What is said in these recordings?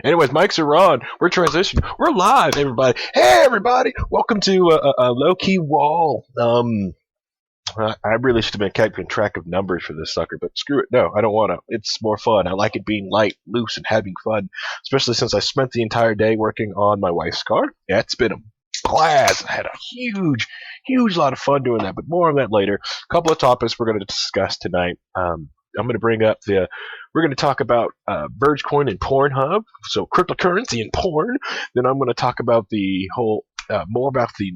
Anyways, mics are on. We're transitioning. We're live, everybody. Hey, everybody. Welcome to a Key WAL. I really should have been keeping track of numbers for this sucker, but screw it. No, I don't want to. It's more fun. I like it being light, loose, and having fun, especially since I spent the entire day working on my wife's car. Yeah, it's been a blast. I had a huge lot of fun doing that, but more on that later. A couple of topics we're going to discuss tonight. I'm going to bring up we're going to talk about Vergecoin and Pornhub, so cryptocurrency and porn. Then I'm going to talk about the whole, more about the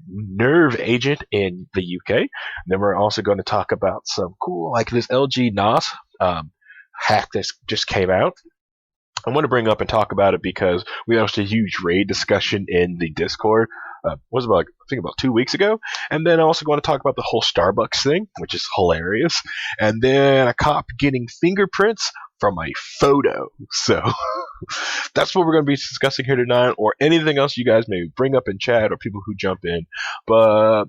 Nerve agent in the UK. And then we're also going to talk about some cool, like this LG NOS hack that just came out. I want to bring up and talk about it because we hosted a huge raid discussion in the Discord. Was about, I think, about 2 weeks ago. And then I also want to talk about the whole Starbucks thing, which is hilarious. And then a cop getting fingerprints from a photo. So that's what we're going to be discussing here tonight, or anything else you guys may bring up in chat or people who jump in. But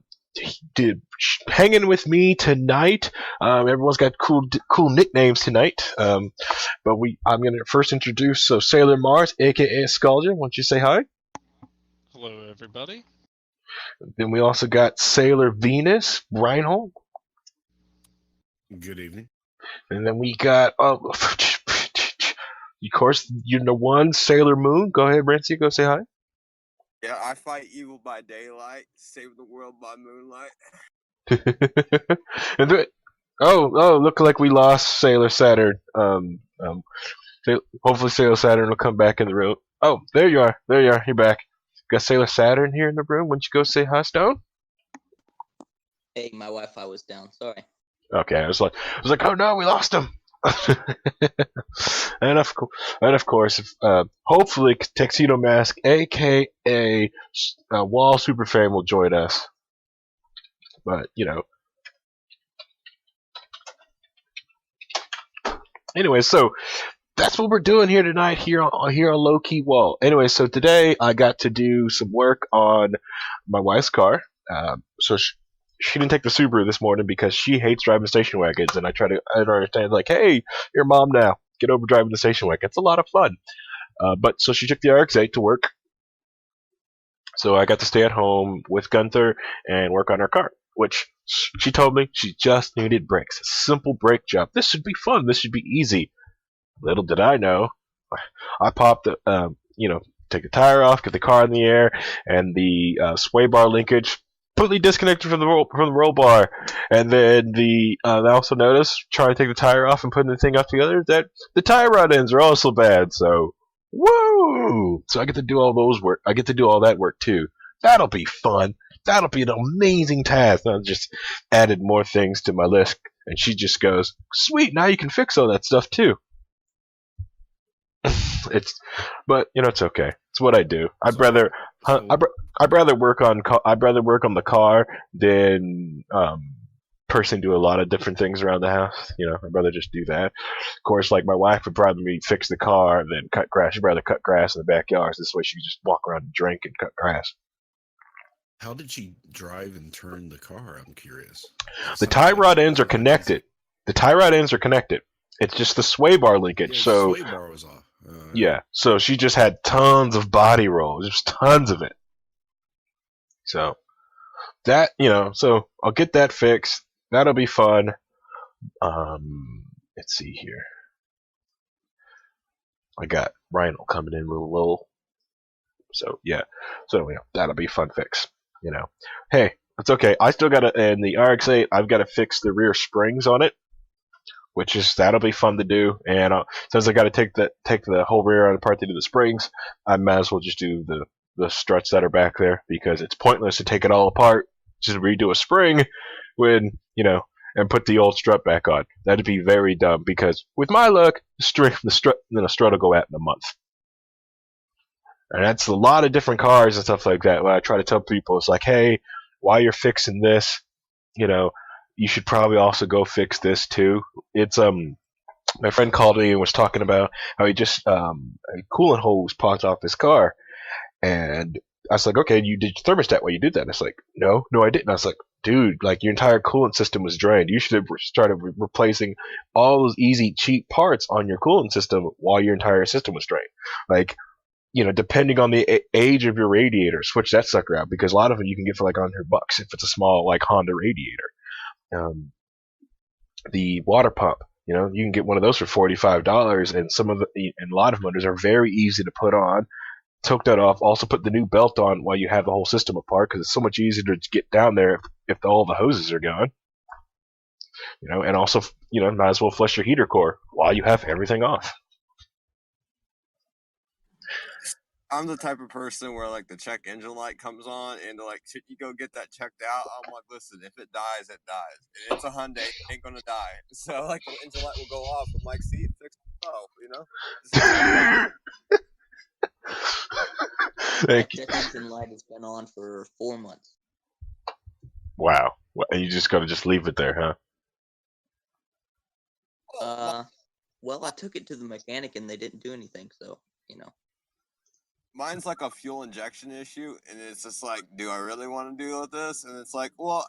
hanging with me tonight. Everyone's got cool nicknames tonight. But I'm going to first introduce Sailor Mars, aka Sculpture. Why don't you say hi? Hello, everybody. Then we also got Sailor Venus, Reinhold. Good evening. And then we got, of course, you know one, Sailor Moon. Go ahead, Rancy, go say hi. Yeah, I fight evil by daylight, save the world by moonlight. And look like we lost Sailor Saturn. Hopefully Sailor Saturn will come back in the room. Oh, there you are. You're back. Got Sailor Saturn here in the room. Why don't you go say hi, Stone? Hey, my Wi-Fi was down. Sorry. Okay, I was like, oh no, we lost him. and of course, hopefully Tuxedo Mask, aka Wall Superfame, will join us. But anyway, so that's what we're doing here tonight here on Low Key WAL. Anyway, so today I got to do some work on my wife's car. So she didn't take the Subaru this morning because she hates driving station wagons, and I don't understand, like, hey, you're a mom now, get over driving the station wagon. It's a lot of fun. But so she took the RX-8 to work. So I got to stay at home with Gunther and work on her car, which she told me she just needed brakes. A simple brake job. This should be fun. This should be easy. Little did I know, I popped the, take the tire off, get the car in the air, and the sway bar linkage completely disconnected from the roll bar. And then I also noticed, trying to take the tire off and putting the thing up together, that the tie rod ends are also bad. So, woo! So I get to do all those work. I get to do all that work too. That'll be fun. That'll be an amazing task. I just added more things to my list, and she just goes, "Sweet, now you can fix all that stuff too." But it's okay. It's what I do. I'd rather work on the car than personally do a lot of different things around the house. I'd rather just do that. Of course, like my wife would probably fix the car than cut grass. She'd rather cut grass in the backyard. This way she can just walk around and drink and cut grass. How did she drive and turn the car? I'm curious. The tie rod ends are connected. It's just the sway bar linkage. Yeah, so the sway bar was off. Yeah, so she just had tons of body roll, just tons of it. So that, so I'll get that fixed. That'll be fun. Let's see here. I got Rhino coming in a little. So yeah, that'll be a fun fix. Hey, it's okay. I still gotta, in the RX-8, I've got to fix the rear springs on it, that'll be fun to do. And since I got to take the whole rear out apart to do the springs, I might as well just do the struts that are back there, because it's pointless to take it all apart, just redo a spring when, and put the old strut back on. That'd be very dumb, because with my luck, the strut will go out in a month. And that's a lot of different cars and stuff like that. When I try to tell people, it's like, hey, while you're fixing this, you should probably also go fix this too. It's my friend called me and was talking about how he just a coolant hose popped off his car, and I was like, okay, you did your thermostat while you did that? And it's like, no, I didn't. I was like, dude, like your entire coolant system was drained. You should have started replacing all those easy, cheap parts on your coolant system while your entire system was drained. Like, depending on the age of your radiator, switch that sucker out, because a lot of it you can get for like $100 if it's a small like Honda radiator. The water pump, you can get one of those for $45, and and a lot of motors are very easy to put on. Took that off. Also put the new belt on while you have the whole system apart, because it's so much easier to get down there if all the hoses are gone. And also, might as well flush your heater core while you have everything off. I'm the type of person where like the check engine light comes on and like you go get that checked out. I'm like, listen, if it dies, it dies. It's a Hyundai, it ain't gonna die. So like the engine light will go off. I'm like, see, it fixed itself, Thank you. That engine light has been on for 4 months. Wow. You just gotta just leave it there, huh? Well, I took it to the mechanic and they didn't do anything, so, Mine's like a fuel injection issue, and it's just like, do I really want to deal with this? And it's like, well,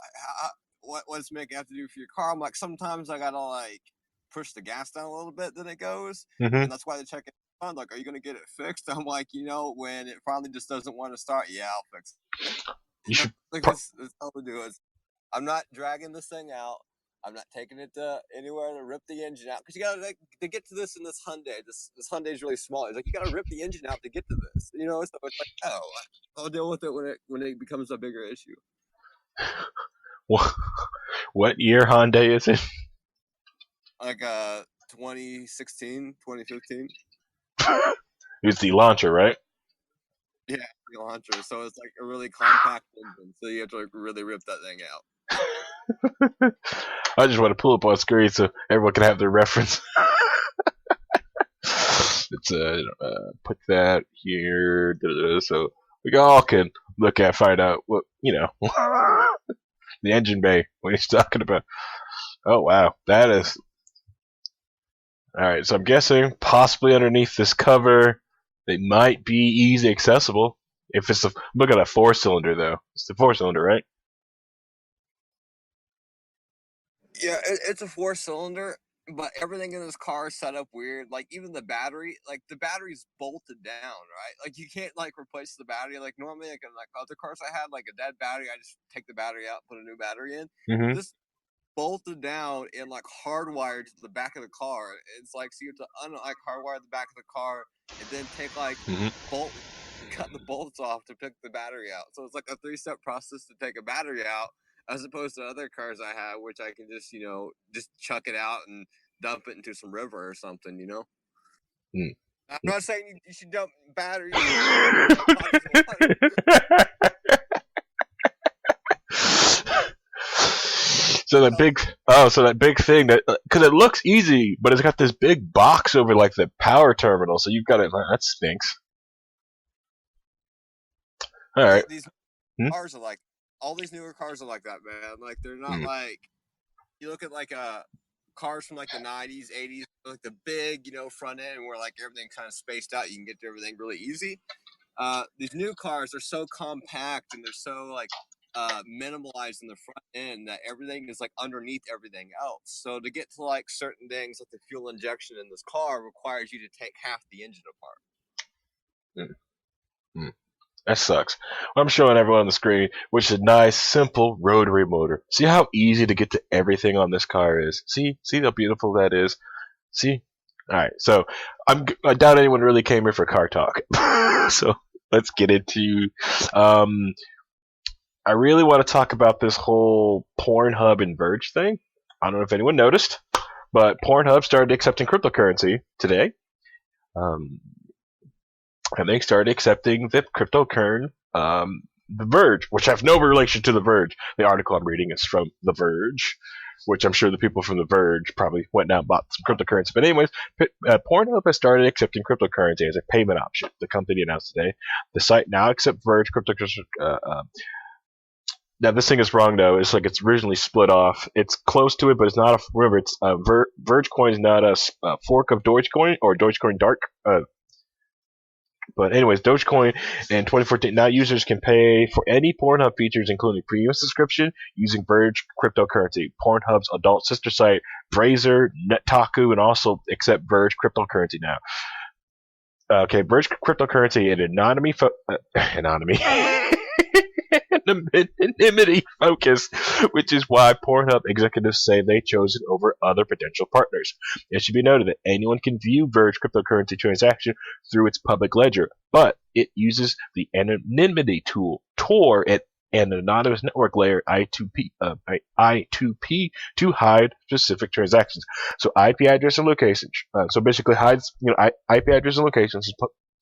what does it have to do for your car? I'm like, sometimes I gotta like push the gas down a little bit, then it goes, and that's why they check it on. Like, are you gonna get it fixed? I'm like, when it finally just doesn't want to start, yeah, I'll fix it. You should. That's all we do. I'm not dragging this thing out. I'm not taking it to anywhere to rip the engine out, because you gotta to get to this in this Hyundai. This Hyundai is really small. It's like you gotta rip the engine out to get to this. So it's like, oh, I'll deal with it when it becomes a bigger issue. What year Hyundai is it? Like 2016, 2015. It's the launcher, right? Yeah, the launcher. So it's like a really compact engine. So you have to like really rip that thing out. I just want to pull up on screen so everyone can have their reference. Let's put that here so we all can find out what the engine bay, what he's talking about. Oh wow, that is all right. So I'm guessing possibly underneath this cover they might be easy accessible. If it's look at a 4-cylinder though, it's the 4-cylinder, right? Yeah, it's a 4-cylinder, but everything in this car is set up weird. Like even the battery, like the battery's bolted down, right? Like you can't like replace the battery. Like normally, like in like other cars I had, like a dead battery, I just take the battery out, put a new battery in. Mm-hmm. This bolted down and like hardwired to the back of the car. It's like so you have to hardwire the back of the car and then take like bolt, cut the bolts off to pick the battery out. So it's like a 3-step process to take a battery out, as opposed to other cars I have, which I can just, just chuck it out and dump it into some river or something, I'm not saying you should dump batteries. So that big thing because it looks easy, but it's got this big box over like the power terminal, so you've got it. That stinks. All right. These cars are like, all these newer cars are like that, man. Like they're not like, you look at like cars from like the 90s, 80s, like the big, front end where like everything kind of spaced out. You can get to everything really easy. These new cars are so compact and they're so like minimalized in the front end that everything is like underneath everything else. So to get to like certain things like the fuel injection in this car requires you to take half the engine apart. That sucks. Well, I'm showing everyone on the screen, which is a nice, simple rotary motor. See how easy to get to everything on this car is? See how beautiful that is? See? Alright, so I doubt anyone really came here for car talk. So let's get into... I really want to talk about this whole Pornhub and Verge thing. I don't know if anyone noticed, but Pornhub started accepting cryptocurrency today. And they started accepting the cryptocurrency, The Verge, which have no relation to The Verge. The article I'm reading is from The Verge, which I'm sure the people from The Verge probably went out and bought some cryptocurrency. But anyways, Pornhub has started accepting cryptocurrency as a payment option. The company announced today. The site now accepts Verge cryptocurrency. Now this thing is wrong though. It's like it's originally split off. It's close to it, but it's not. Remember, it's Verge coin is not a fork of Dogecoin or Dogecoin Dark. But anyways, Dogecoin in 2014, now users can pay for any Pornhub features, including premium subscription, using Verge cryptocurrency, Pornhub's adult sister site, Brazer, Netaku, and also accept Verge cryptocurrency now. Okay, Verge cryptocurrency and anonymity focus, which is why Pornhub executives say they chose it over other potential partners. It should be noted that anyone can view Verge cryptocurrency transaction through its public ledger, but it uses the anonymity tool Tor at an anonymous network layer I2P to hide specific transactions. So IP address and location. So basically hides IP address and locations.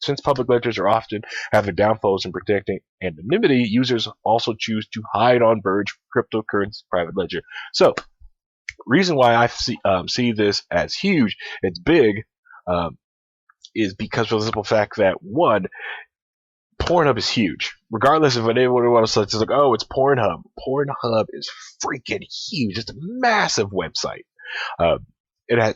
Since public ledgers are often have their downfalls in protecting anonymity, users also choose to hide on Verge cryptocurrency private ledger. So, reason why I see this as huge, it's big, is because of the simple fact that, one, Pornhub is huge. Regardless of what anyone wants to say, it's like, oh, it's Pornhub. Pornhub is freaking huge. It's a massive website. It has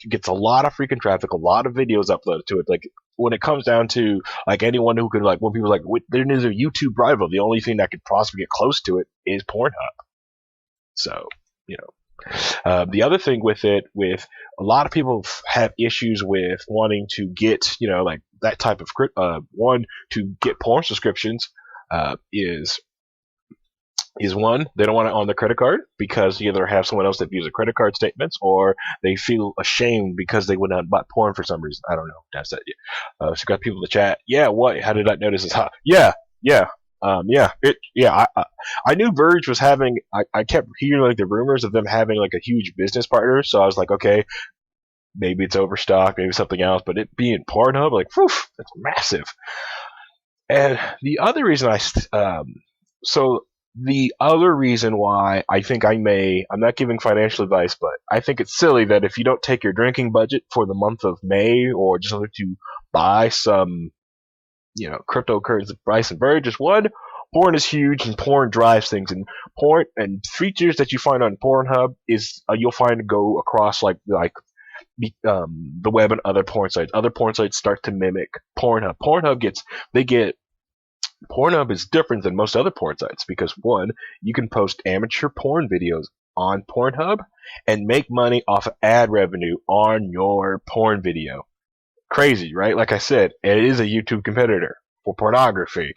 gets a lot of freaking traffic, a lot of videos uploaded to it. Like, when it comes down to, like, anyone who could, like, when people are like, there is a YouTube rival, the only thing that could possibly get close to it is Pornhub. So, the other thing with it, with a lot of people have issues with wanting to get, like, that type of, one, to get porn subscriptions, is one, they don't want it on their credit card because you either have someone else that views their credit card statements, or they feel ashamed because they went out and bought porn for some reason. I don't know. That's that. So you got people in the chat. Yeah, what? How did I notice this? I knew Verge was having. I kept hearing like the rumors of them having like a huge business partner. So I was like, okay, maybe it's overstock, maybe something else. But it being Pornhub, like, whew, that's massive. And the other reason the other reason why I think I'm not giving financial advice, but I think it's silly that if you don't take your drinking budget for the month of May, or just to buy some, cryptocurrency, buy some Verge, just one, porn is huge and porn drives things, and porn and features that you find on Pornhub is you'll find go across like the web and other porn sites. Other porn sites start to mimic Pornhub. Pornhub is different than most other porn sites because, one, you can post amateur porn videos on Pornhub and make money off of ad revenue on your porn video. Crazy, right? Like I said, it is a YouTube competitor for pornography.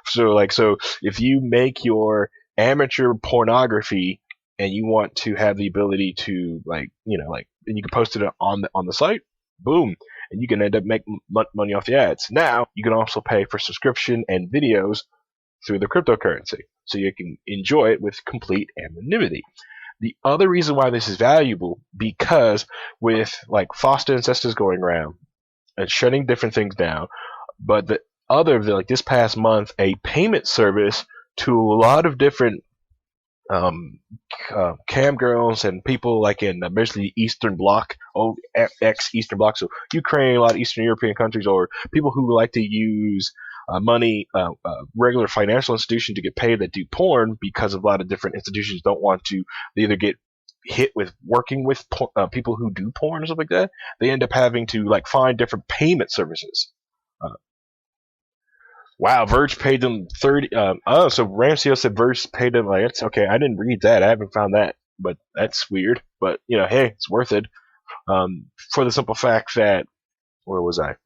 So if you make your amateur pornography and you want to have the ability to and you can post it on the site, boom. And you can end up making money off the ads. Now, you can also pay for subscription and videos through the cryptocurrency, so you can enjoy it with complete anonymity. The other reason why this is valuable, because with like FOSTA and SESTAs going around and shutting different things down, but this past month, a payment service to a lot of different cam girls and people like in basically Eastern Bloc, ex-Eastern Bloc, so Ukraine, a lot of Eastern European countries, or people who like to use regular financial institution to get paid that do porn, because a lot of different institutions don't want to either get hit with working with people who do porn or something like that. They end up having to find different payment services. Wow, Verge paid them 30. So Ramsey said Verge paid them. It's okay. I didn't read that. I haven't found that, but that's weird. But hey, it's worth it. For the simple fact that, where was I?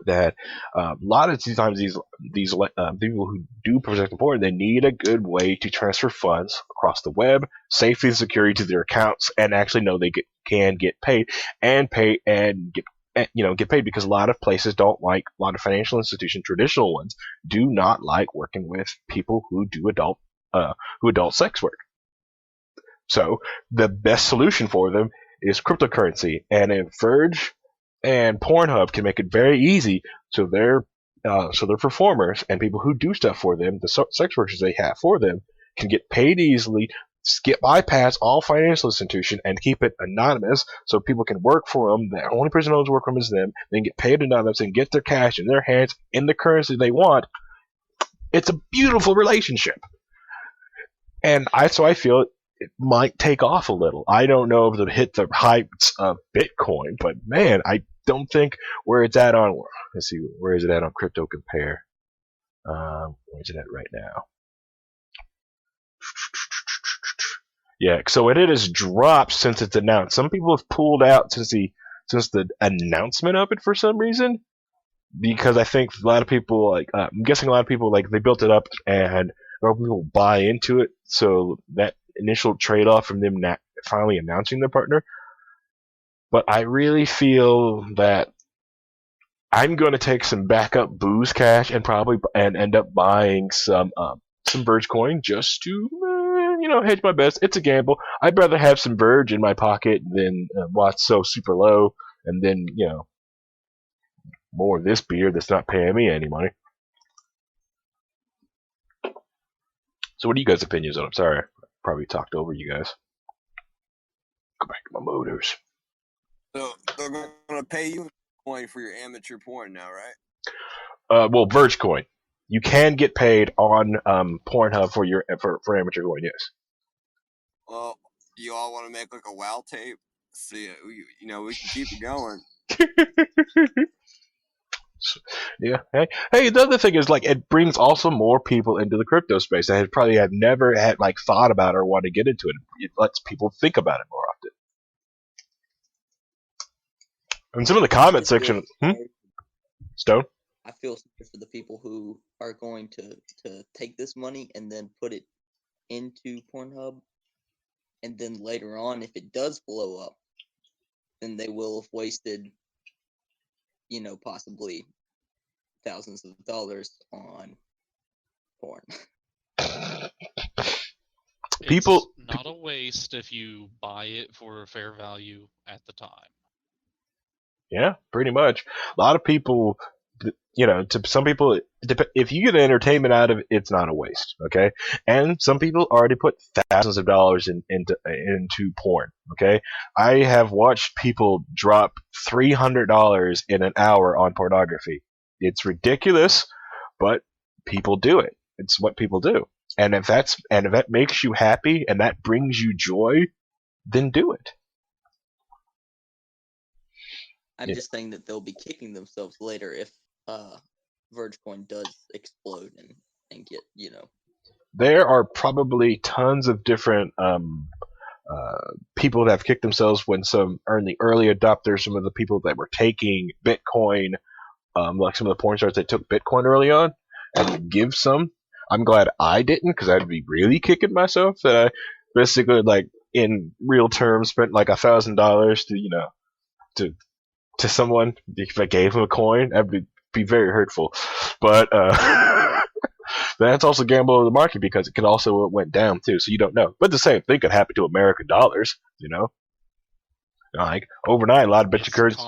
That a lot of times these people who do project porn, they need a good way to transfer funds across the web, safely and securely to their accounts, and actually know they can get paid and get paid, because a lot of places don't like, a lot of financial institutions, traditional ones, do not like working with people who do adult sex work. So the best solution for them is cryptocurrency, and if Verge and Pornhub can make it very easy, so their performers and people who do stuff for them, the sex workers they have for them, can get paid easily, bypass all financial institution and keep it anonymous, so people can work for them. The only person who knows work for them is them. They can get paid anonymous and get their cash in their hands in the currency they want. It's a beautiful relationship, and I feel it might take off a little. I don't know if it'll hit the heights of Bitcoin, but man, don't think where it's at on. Let's see, where is it at on Crypto Compare? Where is it at right now? Yeah, so it has dropped since it's announced. Some people have pulled out since the announcement of it for some reason, because I think a lot of people I'm guessing a lot of people they built it up and a lot of people buy into it. So that initial trade off from them finally announcing their partner. But I really feel that I'm going to take some backup booze cash and probably end up buying some Verge coin just to hedge my bets. It's a gamble. I'd rather have some Verge in my pocket than watch so super low and then more of this beer that's not paying me any money. So what are you guys' opinions on it? I'm sorry, I probably talked over you guys. Go back to my motors. So they're going to pay you coin for your amateur porn now, right? Well, Verge coin. You can get paid on Pornhub for amateur coin, yes. Well, you all want to make like a WAL tape? See, we can keep it going. Yeah. Hey. The other thing is it brings also more people into the crypto space that probably have never had thought about or want to get into it. It lets people think about it more often. And some of the comment section, Stone. I feel sorry for the people who are going to take this money and then put it into Pornhub, and then later on, if it does blow up, then they will have wasted, possibly thousands of dollars on porn. People, it's not a waste if you buy it for a fair value at the time. Yeah, pretty much. A lot of people, to some people, if you get entertainment out of it, it's not a waste, okay? And some people already put thousands of dollars into porn, okay? I have watched people drop $300 in an hour on pornography. It's ridiculous, but people do it. It's what people do. And if that makes you happy and that brings you joy, then do it. I'm just saying that they'll be kicking themselves later if Vergecoin does explode and get, There are probably tons of different people that have kicked themselves when some early adopters, some of the people that were taking Bitcoin, like some of the porn stars that took Bitcoin early on, and give some. I'm glad I didn't, because I'd be really kicking myself that I basically, in real terms, spent $1,000 to someone. If I gave him a coin, that'd be very hurtful. But that's also gamble of the market, because it could also went down too, so you don't know. But the same thing could happen to American dollars, overnight, a lot of currency.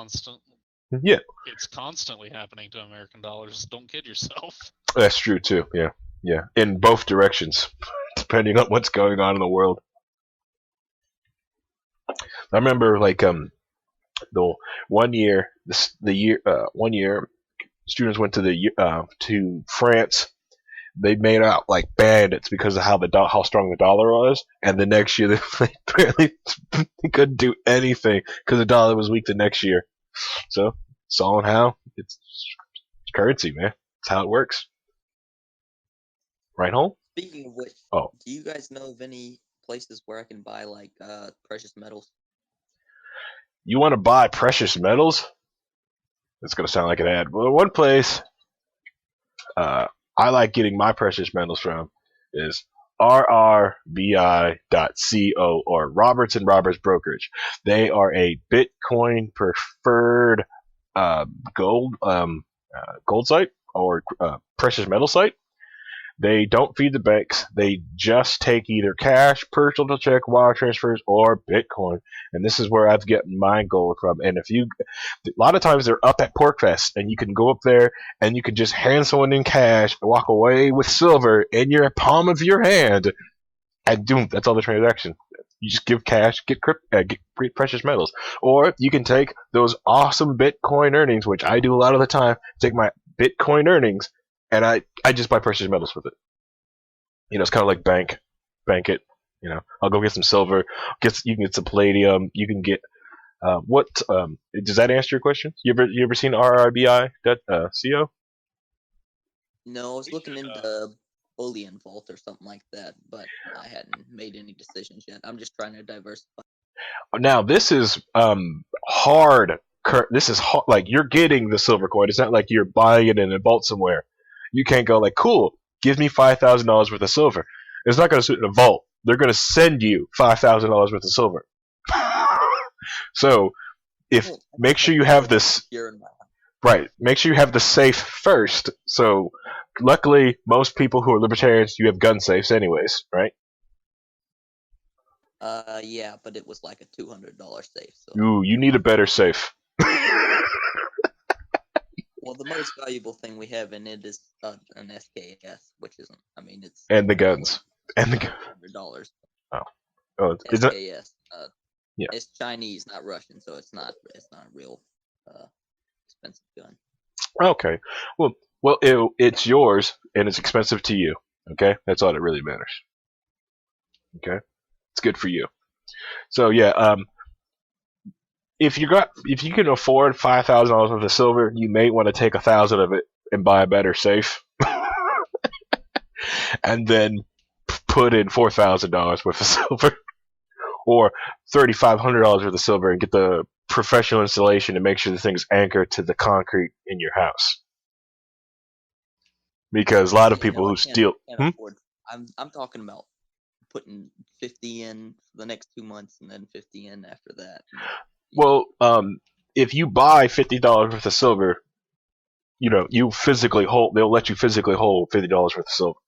Yeah, it's constantly happening to American dollars. Don't kid yourself. That's true too. Yeah, in both directions, depending on what's going on in the world. I remember the one year students went to France. They made out like bandits because of how strong the dollar was, and the next year they couldn't do anything because the dollar was weak the next year. So it's all in how it's currency, man. It's how it works. Right, home? Speaking of which, do you guys know of any places where I can buy precious metals? You want to buy precious metals? It's going to sound like an ad. Well, one place I like getting my precious metals from is rrbi.co, or Roberts and Roberts Brokerage. They are a Bitcoin preferred gold site or precious metal site. They don't feed the banks. They just take either cash, personal check, wire transfers, or Bitcoin. And this is where I've gotten my gold from. And a lot of times they're up at PorkFest, and you can go up there and you can just hand someone in cash, walk away with silver in your palm of your hand, and boom, that's all the transaction. You just give cash, get precious metals. Or you can take those awesome Bitcoin earnings, which I do a lot of the time, take my Bitcoin earnings, and I just buy precious metals with it. It's kind of like bank it. I'll go get some silver. You can get some palladium. You can get What does that answer your question? You ever seen RRBI.co? No, I was looking into Bullion Vault or something like that, but I hadn't made any decisions yet. I'm just trying to diversify. Now this is hard. This is like you're getting the silver coin. It's not like you're buying it in a vault somewhere. You can't go like, cool, give me $5,000 worth of silver. It's not going to sit in a vault. They're going to send you $5,000 worth of silver. So make sure you have this right. Make sure you have the safe first. So luckily, most people who are libertarians, you have gun safes anyways, right? Yeah, but it was like a $200 safe. So. Ooh, you need a better safe. Well, the most valuable thing we have in it is an SKS, which isn't. I mean, it's and the guns and the $100. oh, is that? SKS. Yeah. It's Chinese, not Russian, so it's not a real expensive gun. Okay. Well, it's yours and it's expensive to you. Okay, that's all that really matters. Okay, it's good for you. So yeah, if you can afford $5,000 worth of silver, you may want to take 1,000 of it and buy a better safe, and then put in $4,000 worth of silver, or $3,500 worth of silver, and get the professional installation to make sure the thing's anchored to the concrete in your house. Because a lot of people who steal. Can't afford. I'm talking about putting 50 in for the next 2 months and then 50 in after that. Well, if you buy $50 worth of silver, you physically hold. They'll let you physically hold $50 worth of silver.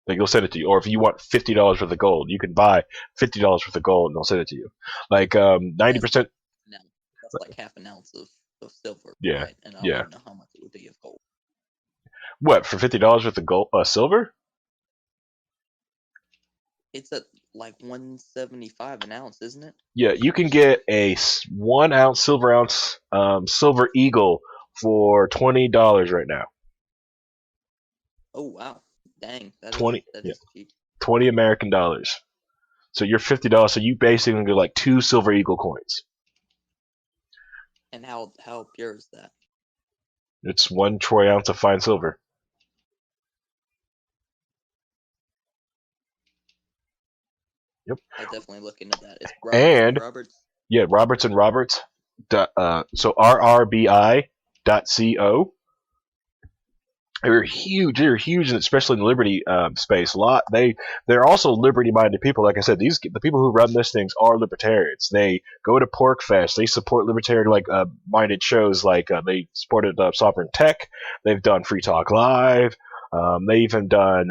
Like they'll send it to you. Or if you want $50 worth of gold, you can buy $50 worth of gold and they'll send it to you. Like 90%. That's like half an ounce of silver. Yeah. Right? And I Yeah. don't know how much it would be of gold. What, for $50 worth of gold, silver? It's at like $175 an ounce, isn't it? Yeah, you can get a 1 ounce silver eagle for $20 right now. Oh wow, dang, that 20, is cheap. $20 American dollars. So you're $50. So you basically get like 2 silver eagle coins. And how pure is that? It's 1 troy ounce of fine silver. Yep. I'll definitely look into that. It's Roberts. Yeah, Roberts and Roberts. So RRBI.co. They're huge, and especially in the Liberty space. They're also Liberty-minded people. Like I said, the people who run these things are libertarians. They go to Pork Fest. They support libertarian minded shows. Like they supported Sovereign Tech. They've done Free Talk Live. They even done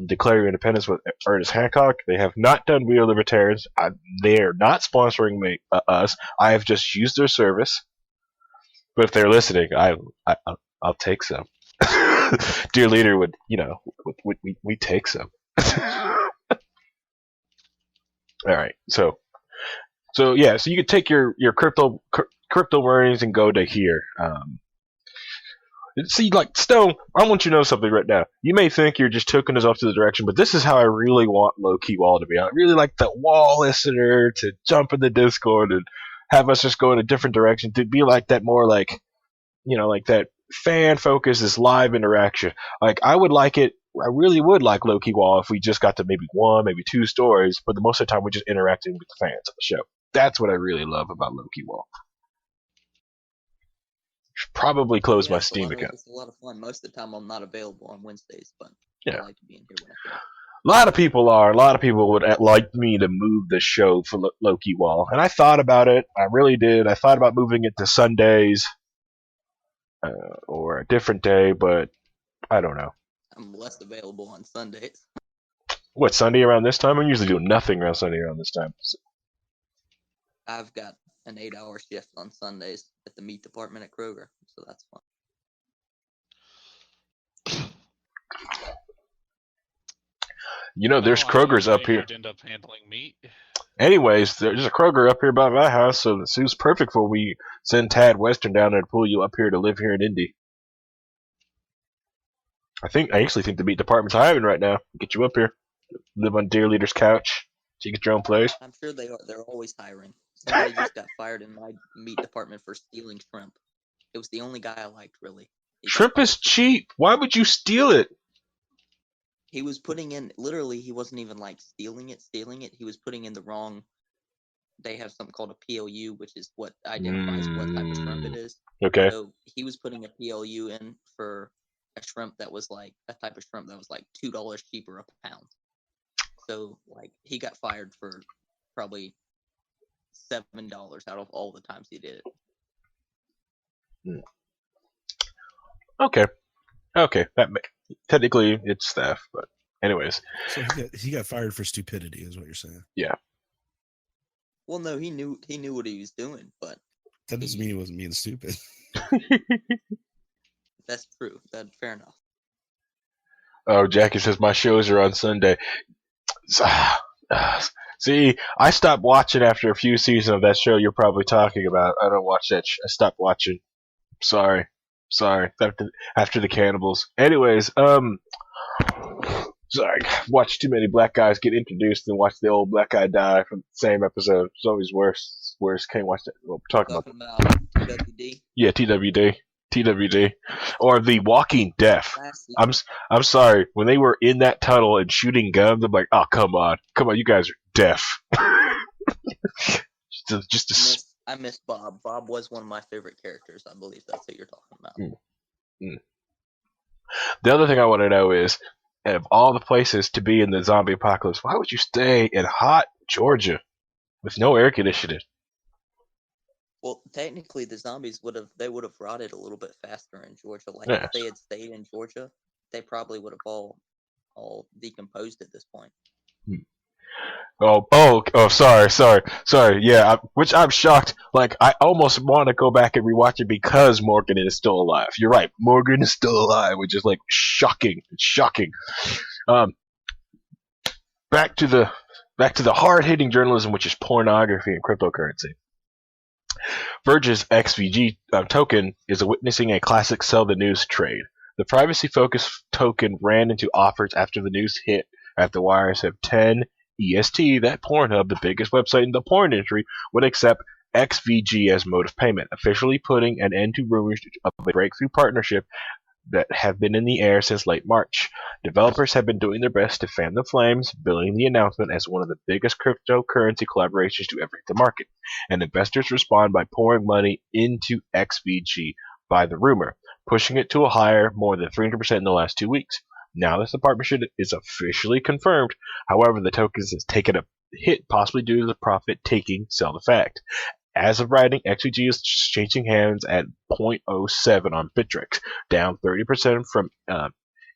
Declare Your Independence with Ernest Hancock. They have not done We Are Libertarians. They're not sponsoring us. I have just used their service. But if they're listening, I'll take some. Dear leader would, we take some. All right, so yeah, so you could take your crypto earnings and go to here. See, like Stone, I want you to know something right now. You may think you're just taking us off to the direction, but this is how I really want Low Key Wall to be. I really like the wall listener to jump in the Discord and have us just go in a different direction, to be like that more like that fan focus is live interaction. Like I really would like Low Key Wall if we just got to maybe 1, maybe 2 stories, but most of the time we're just interacting with the fans of the show. That's what I really love about Low Key Wall. Should probably close my Steam account. It's a lot of fun. Most of the time I'm not available on Wednesdays, but yeah. I like to be in here when I can. A lot of people are. A lot of people would like me to move the show for Low Key Wall, and I thought about it. I really did. I thought about moving it to Sundays. Or a different day, but I don't know. I'm less available on Sundays. What, Sunday around this time? I'm usually doing nothing around Sunday around this time. So. I've got an 8-hour shift on Sundays at the meat department at Kroger, so that's fun. There's Kroger's up here. End up handling meat. Anyways, there's a Kroger up here by my house, so it was perfect for we send Tad Western down there to pull you up here to live here in Indy. I actually think the meat department's hiring right now. Get you up here, live on Dear Leader's couch, so you get your own place. I'm sure they are. They're always hiring. Somebody just got fired in my meat department for stealing shrimp. It was the only guy I liked, really. Shrimp is cheap. Why would you steal it? He was putting in, literally, he wasn't even like stealing it. He was putting in the wrong. They have something called a PLU, which is what identifies what type of shrimp it is. Okay. So he was putting a PLU in for a shrimp that was like a type of shrimp that was like $2 cheaper a pound. So like he got fired for probably $7 out of all the times he did it. Okay. Technically it's theft, but anyways. So he got fired for stupidity, is what you're saying. Yeah. Well, no, he knew what he was doing, but That doesn't mean he wasn't being stupid. that's true. That's fair enough. Oh, Jackie says my shows are on Sunday. See, I stopped watching after a few seasons of that show you're probably talking about. I don't watch that. I stopped watching. Sorry. After the cannibals. Anyways, sorry. Watched too many black guys get introduced and watch the old black guy die from the same episode. It's always worse. Can't watch that. Well, talking about TWD. Yeah, TWD, or The Walking Deaf. I'm sorry. When they were in that tunnel and shooting guns, I'm like, oh, come on, you guys are deaf. I miss Bob. Bob was one of my favorite characters. I believe that's what you're talking about. The other thing I want to know is, of all the places to be in the zombie apocalypse, why would you stay in hot Georgia with no air conditioning? Well, technically, the zombies would have rotted a little bit faster in Georgia. Like Yeah. if they had stayed in Georgia, they probably would have all decomposed at this point. Sorry. Yeah, which I'm shocked. Like, I almost want to go back and rewatch it because Morgan is still alive. You're right, Morgan is still alive, which is like shocking. It's shocking. Back to the hard-hitting journalism, which is pornography and cryptocurrency. Verge's XVG token is witnessing a classic sell the news trade. The privacy-focused token ran into offers after the news hit at the wires of 10 EST that Pornhub, the biggest website in the porn industry, would accept XVG as mode of payment, officially putting an end to rumors of a breakthrough partnership that have been in the air since late March. Developers have been doing their best to fan the flames, billing the announcement as one of the biggest cryptocurrency collaborations to ever hit the market, and investors respond by pouring money into XVG by the rumor, pushing it to a higher more than 300% in the last 2 weeks. Now that the partnership is officially confirmed, however, the token has taken a hit, possibly due to the profit-taking sell the fact. As of writing, XVG is changing hands at 0.07 on Bittrex, down 30% from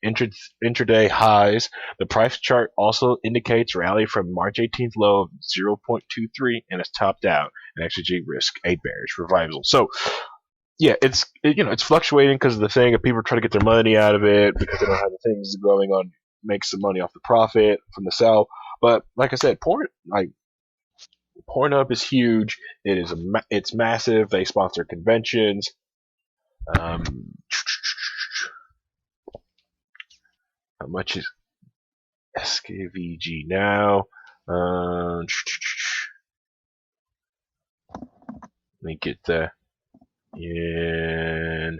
intraday highs. The price chart also indicates rally from March 18th low of 0.23 and has topped out, and XVG risk a bearish revival. So, yeah, it's fluctuating because of the thing of people trying to get their money out of it because they don't have the things going on, make some money off the profit from the sell. But like I said, Pornhub is huge. It's massive. They sponsor conventions. How much is SKVG now? Let me get that in.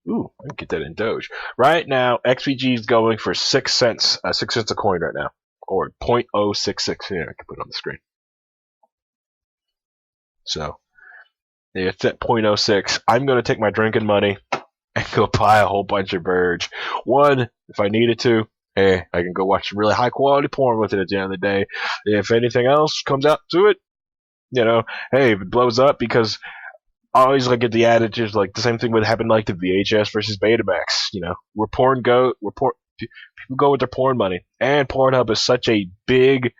I can get that in Doge. Right now, XVG is going for 6 cents. 6 cents a coin right now, or 0.066. Here, I can put it on the screen. So, it's at 0.06. I'm going to take my drinking money and go buy a whole bunch of Verge. One, if I needed to, I can go watch some really high quality porn with it at the end of the day. If anything else comes out to it, if it blows up, because I always get the attitude, like the same thing would happen like the VHS versus Betamax. People go with their porn money, and Pornhub is such a big,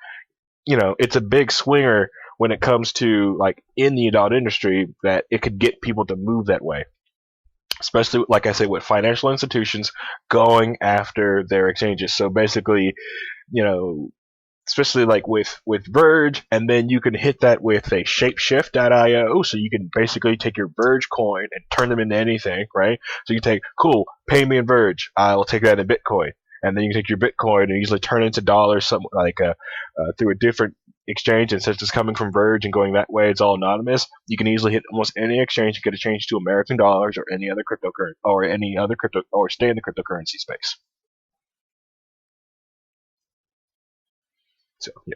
it's a big swinger when it comes to in the adult industry that it could get people to move that way. Especially, like I say, with financial institutions going after their exchanges. So basically, especially with Verge, and then you can hit that with a Shapeshift.io, so you can basically take your Verge coin and turn them into anything, right? So you take, cool, pay me in Verge, I'll take that in Bitcoin, and then you take your Bitcoin and usually turn it into dollars, something through a different exchange, and since it's coming from Verge and going that way, it's all anonymous. You can easily hit almost any exchange and get a change to American dollars or any other crypto or stay in the cryptocurrency space. So yeah.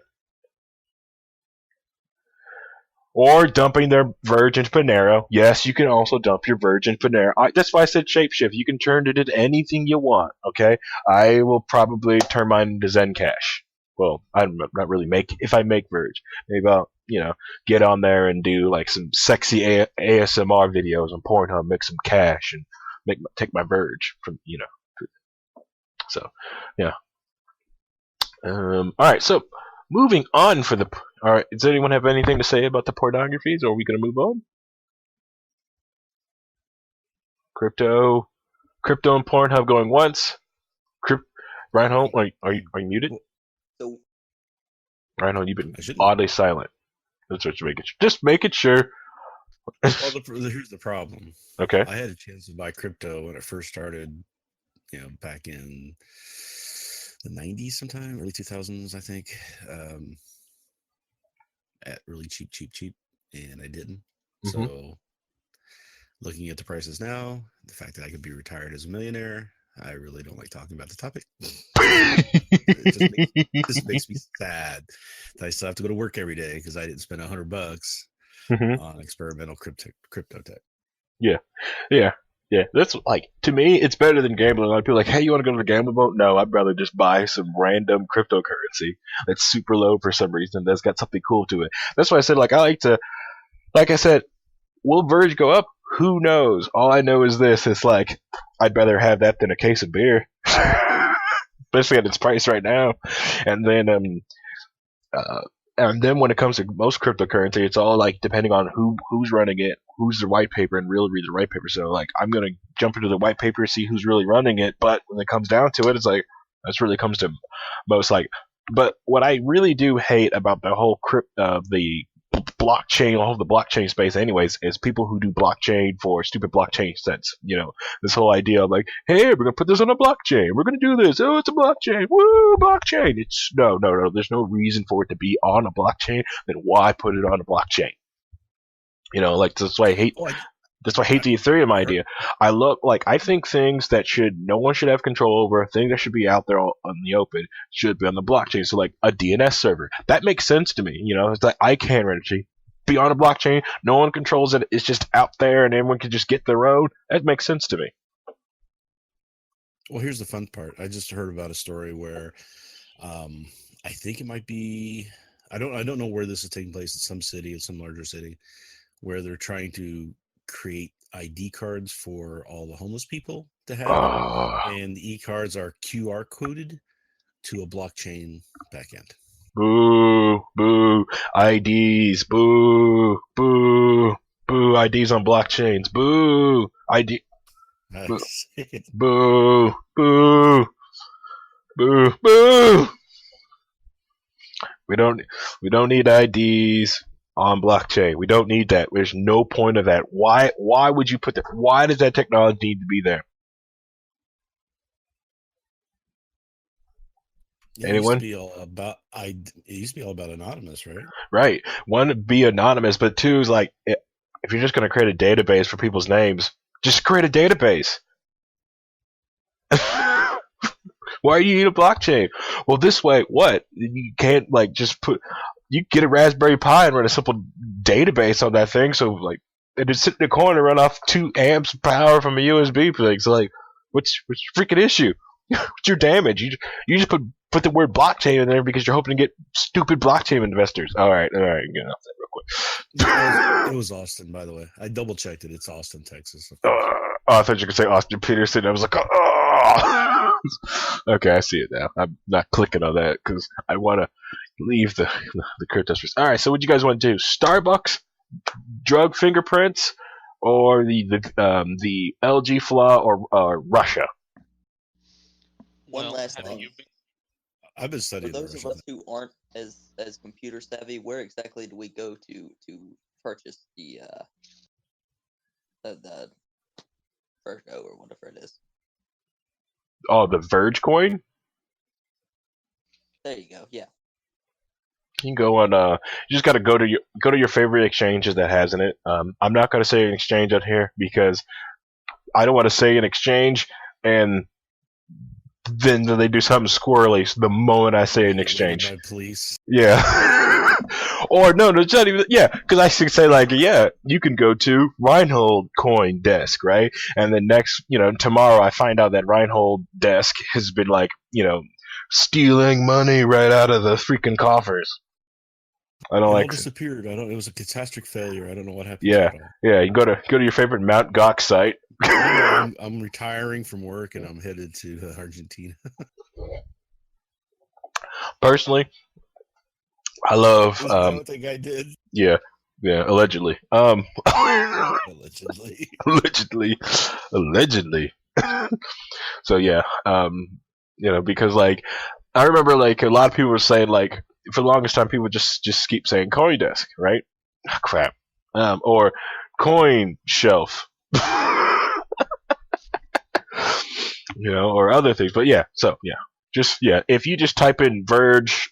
Or dumping their Verge into Panero. Yes, you can also dump your Verge in Panero. That's why I said shapeshift. You can turn it into anything you want. Okay, I will probably turn mine into Zencash. Well, I'm not really if I make Verge, maybe I'll get on there and do like some sexy ASMR videos on Pornhub, make some cash, and take my Verge from. So yeah. All right, so moving on all right, does anyone have anything to say about the pornographies, or are we going to move on? Crypto and Pornhub going once. Reinhold, are you muted? So Reinhold, you've been oddly silent. That's what you're making sure. Well, here's the problem. Okay. I had a chance to buy crypto when it first started, back in the 90s sometime, early 2000s, I think, at really cheap, and I didn't. Mm-hmm. So looking at the prices now, the fact that I could be retired as a millionaire, I really don't like talking about the topic. It just makes me sad that I still have to go to work every day because I didn't spend $100 on experimental crypto tech. Yeah. That's to me, it's better than gambling. A lot of people are like, hey, you want to go to the gambling boat? No, I'd rather just buy some random cryptocurrency that's super low for some reason that's got something cool to it. That's why I said, like I said, will Verge go up? Who knows? All I know is this: it's like I'd rather have that than a case of beer, especially at its price right now. And then when it comes to most cryptocurrency, it's all like depending on who's running it, who's the white paper, and really read the white paper. So like I'm gonna jump into the white paper, see who's really running it. But when it comes down to it, it's like that's really comes to most like. But what I really do hate about the whole the blockchain, all of the blockchain space, anyways, is people who do blockchain for stupid blockchain sense. This whole idea of like, hey, we're gonna put this on a blockchain. We're gonna do this. Oh, it's a blockchain. Woo, blockchain. It's no. There's no reason for it to be on a blockchain. Then why put it on a blockchain? That's why I hate. That's why I hate the Ethereum idea. I think things that no one should have control over, things that should be out there on the open, should be on the blockchain. So like a DNS server, that makes sense to me. It's like ICANN registry, be on a blockchain, no one controls it, it's just out there, and everyone can just get their own. That makes sense to me. Well, here's the fun part. I just heard about a story where, I think it might be, I don't know where this is taking place, in some city, in some larger city, where they're trying to create ID cards for all the homeless people to have, and the e-cards are QR coded to a blockchain backend. Boo, IDs, boo, IDs on blockchains, boo, ID, boo. We don't need IDs on blockchain. We don't need that. There's no point of that. Why would you put that? Why does that technology need to be there? Anyone? It used to be all about anonymous, right? Right. One, be anonymous, but two is like, if you're just going to create a database for people's names, just create a database. Why do you need a blockchain? Well, this way, what? You can't you get a Raspberry Pi and run a simple database on that thing. So and just sit in the corner, run off 2 amps of power from a USB thing. So what's your freaking issue? What's your damage? You just put the word blockchain in there because you're hoping to get stupid blockchain investors. All right, get off that real quick. It was Austin, by the way. I double checked it. It's Austin, Texas. I thought you could say Austin Peterson. I was like, oh. Okay, I see it now. I'm not clicking on that because I want to leave the crypto space. All right, so what do you guys want to do? Starbucks, drug fingerprints, or the LG flaw, or Russia? One last thing. I've been studying. For those of us who aren't as computer savvy, where exactly do we go to purchase the Virgo or whatever it is? Oh, the Verge coin? There you go. Yeah. You can go on. You just got to go to your favorite exchanges that has in it. I'm not going to say an exchange on here because I don't want to say an exchange and then they do something squirrely the moment I say an Get raided exchange. by police. Yeah. Or no, it's not even. Yeah, because I should say like, yeah, you can go to Reinhold Coin Desk, right? And then next, tomorrow I find out that Reinhold Desk has been like, stealing money right out of the freaking coffers. I don't It all like. disappeared. It was a catastrophic failure. I don't know what happened Yeah, to it all. yeah. You go to your favorite Mount Gox site. I'm retiring from work and I'm headed to Argentina. Personally, I love. Isn't that what that guy did? Yeah, allegedly. Allegedly. allegedly. So yeah, because like I remember like a lot of people were saying like for the longest time people just keep saying CoinDesk, right? Ah, crap. Or Coin Shelf. Or other things. But yeah, so yeah. If you just type in Verge,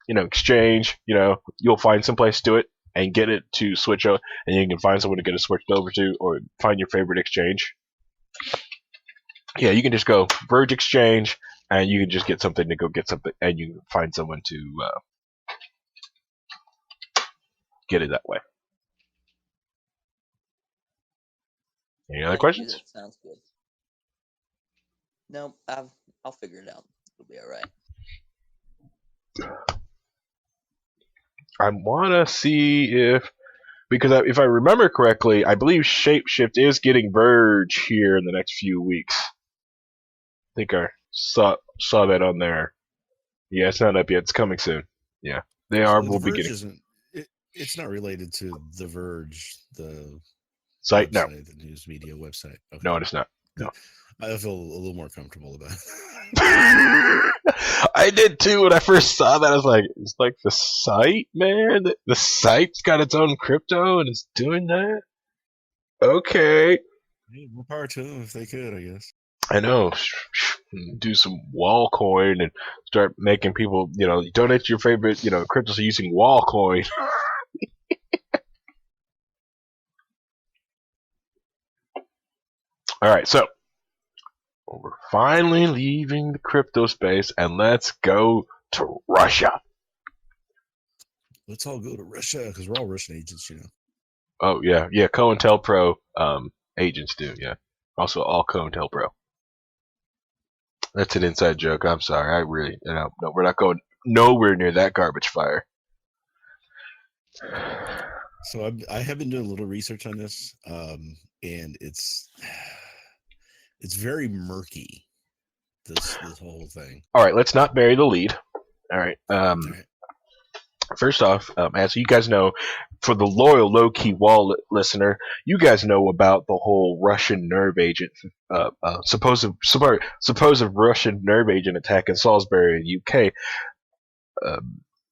exchange, you'll find some place to it and get it to switch over, and you can find someone to get it switched over to, or find your favorite exchange. Yeah, you can just go Verge Exchange, and you can just get something to go get something, and you can find someone to get it that way. Any other Thank you, questions? that sounds good. No, I'll figure it out. It'll be all right. I want to see because if I remember correctly, I believe Shapeshift is getting Verge here in the next few weeks. I think I saw that on there. Yeah, it's not up yet. It's coming soon. Yeah, they are. So We'll the be Verge getting. it's not related to The Verge, the Site? No. website, the news media website. Okay. No, it's not. No. I feel a little more comfortable about it. I did too when I first saw that. I was like, it's like the site, man. The site's got its own crypto and it's doing that. Okay. Hey, more power to them if they could, I guess. I know. Do some wall coin and start making people, donate your favorite, cryptos using wall coin. All right, so we're finally leaving the crypto space and let's go to Russia. Let's all go to Russia because we're all Russian agents, Oh yeah, COINTELPRO agents do, yeah. Also all COINTELPRO. That's an inside joke. I'm sorry. I really, no, we're not going nowhere near that garbage fire. So I have been doing a little research on this, and it's very murky. This whole thing. All right, let's not bury the lead. All right. All right. First off, as you guys know, for the loyal low-key wall listener, you guys know about the whole Russian nerve agent, supposed Russian nerve agent attack in Salisbury, UK.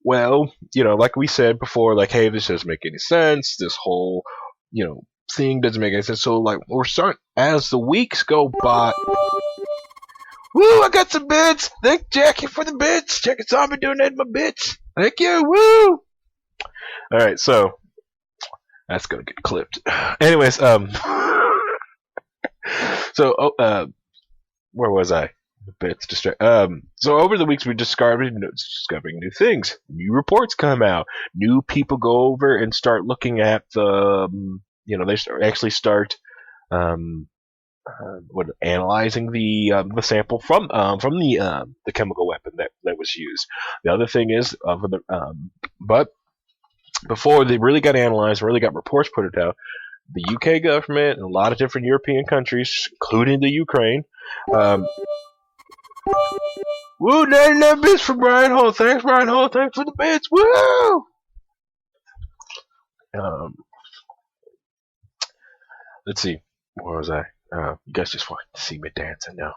Well, like we said before, like, hey, this doesn't make any sense. This whole, thing doesn't make any sense. So, like, we're starting as the weeks go by. Woo! I got some bits. Thank Jackie for the bits. Jackie saw me donating my bits. Thank you. Woo! All right, so that's gonna get clipped. Anyways, so where was I? The bits distract. So over the weeks we discovering new things. New reports come out. New people go over and start looking at the. They start analyzing the sample from the chemical weapon that was used. The other thing is, but before they really got analyzed, really got reports put out, the UK government and a lot of different European countries, including the Ukraine, woo, 99 bits from Brian Holt. Thanks, Brian Holt. Thanks for the bits. Woo! Let's see. Where was I? You guys just want to see me dance. I know.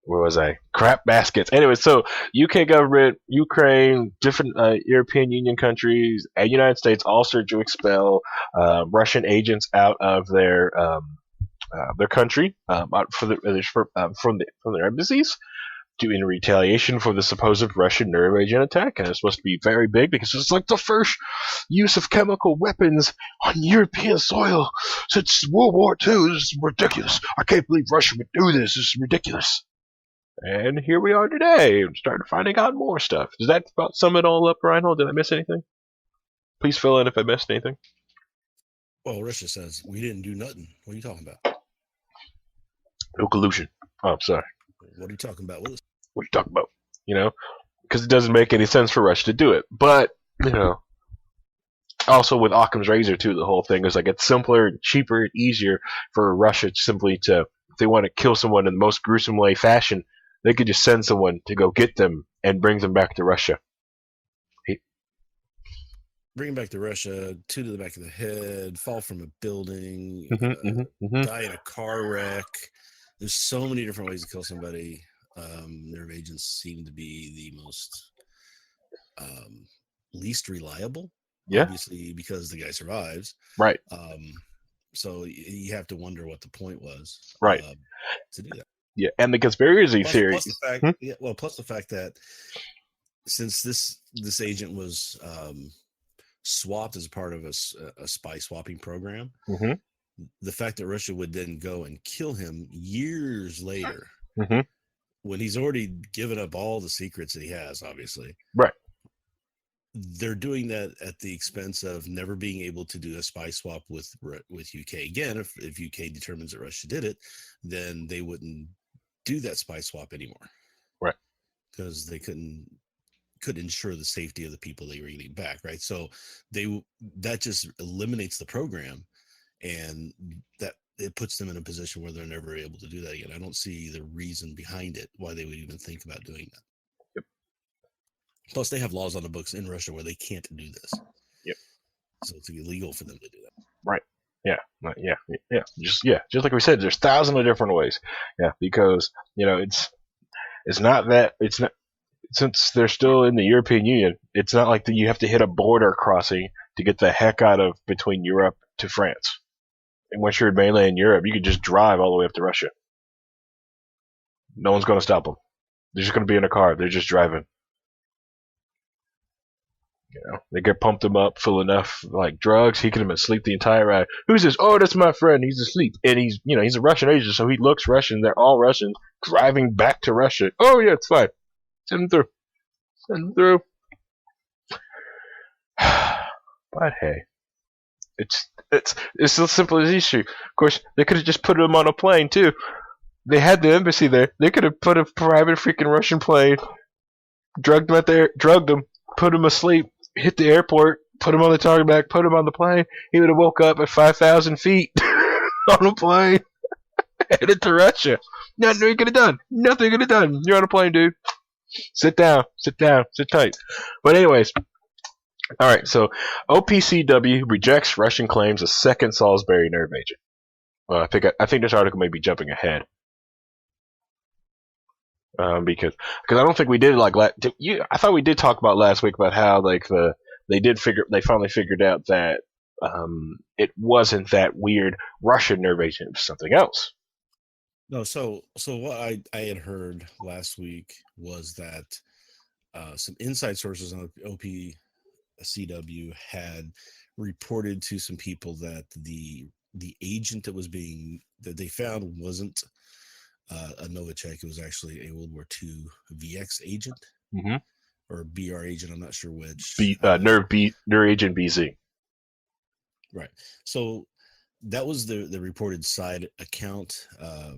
Where was I? Crap baskets. Anyway, so UK government, Ukraine, different European Union countries, and United States all start to expel Russian agents out of their country from their embassies. in retaliation for the supposed Russian nerve agent attack. And it's supposed to be very big because it's like the first use of chemical weapons on European soil since World War II. This is ridiculous. I can't believe Russia would do this. This is ridiculous. And here we are today, starting finding out more stuff. Does that about sum it all up, Reinhold? Did I miss anything? Please fill in if I missed anything. Well, Russia says we didn't do nothing. What are you talking about? No collusion. Oh, I'm sorry. What are you talking about, Willis? What are you talking about? Because it doesn't make any sense for Russia to do it. But, also with Occam's razor, too, the whole thing is like it's simpler, and cheaper, and easier for Russia simply to, if they want to kill someone in the most gruesome way fashion, they could just send someone to go get them and bring them back to Russia. Bring him back to Russia, 2 to the back of the head, fall from a building, die in a car wreck. There's so many different ways to kill somebody. Nerve agents seem to be the most least reliable. Yeah. Obviously, because the guy survives. Right. So you have to wonder what the point was. Right. To do that. Yeah, and the conspiracy theory. Plus the fact that since this agent was swapped as part of a spy swapping program, the fact that Russia would then go and kill him years later, when he's already given up all the secrets that he has, obviously. Right. They're doing that at the expense of never being able to do a spy swap with UK. Again, if UK determines that Russia did it, then they wouldn't do that spy swap anymore. Right. Because they could ensure the safety of the people they were getting back, right? So that just eliminates the program, and that it puts them in a position where they're never able to do that again. I don't see the reason behind it, why they would even think about doing that. Yep. Plus, they have laws on the books in Russia where they can't do this. Yep. So it's illegal for them to do that. Right. Yeah. Just like we said, there's thousands of different ways. Yeah, because it's not since they're still in the European Union. It's not like that you have to hit a border crossing to get the heck out of between Europe to France. And once you're in mainland Europe, you can just drive all the way up to Russia. No one's going to stop them. They're just going to be in a car. They're just driving. They get pumped him up full enough like drugs. He could have been asleep the entire ride. Who's this? Oh, that's my friend. He's asleep, and he's a Russian agent, so he looks Russian. They're all Russian, driving back to Russia. Oh yeah, it's fine. Send him through. But hey, it's so simple as issue. Of course, they could have just put him on a plane too. They had the embassy there. They could have put a private freaking Russian plane, drugged him out there, put him asleep, hit the airport, put him on the tarmac, put him on the plane. He would have woke up at 5,000 feet on a plane, headed to Russia. Nothing he could have done. You're on a plane, dude. Sit down, sit tight. But anyways, all right. So OPCW rejects Russian claims of second Salisbury nerve agent. Well, I think this article may be jumping ahead. Because I don't think we did I thought we did talk about last week about how they finally figured out that it wasn't that weird Russian nerve agent, it was something else. No, so what I had heard last week was that some inside sources on OPCW had reported to some people that the agent that they found wasn't a Novichok. It was actually a World War II VX agent, or BR agent. I'm not sure which. Nerve agent BZ. Right. So that was the reported side account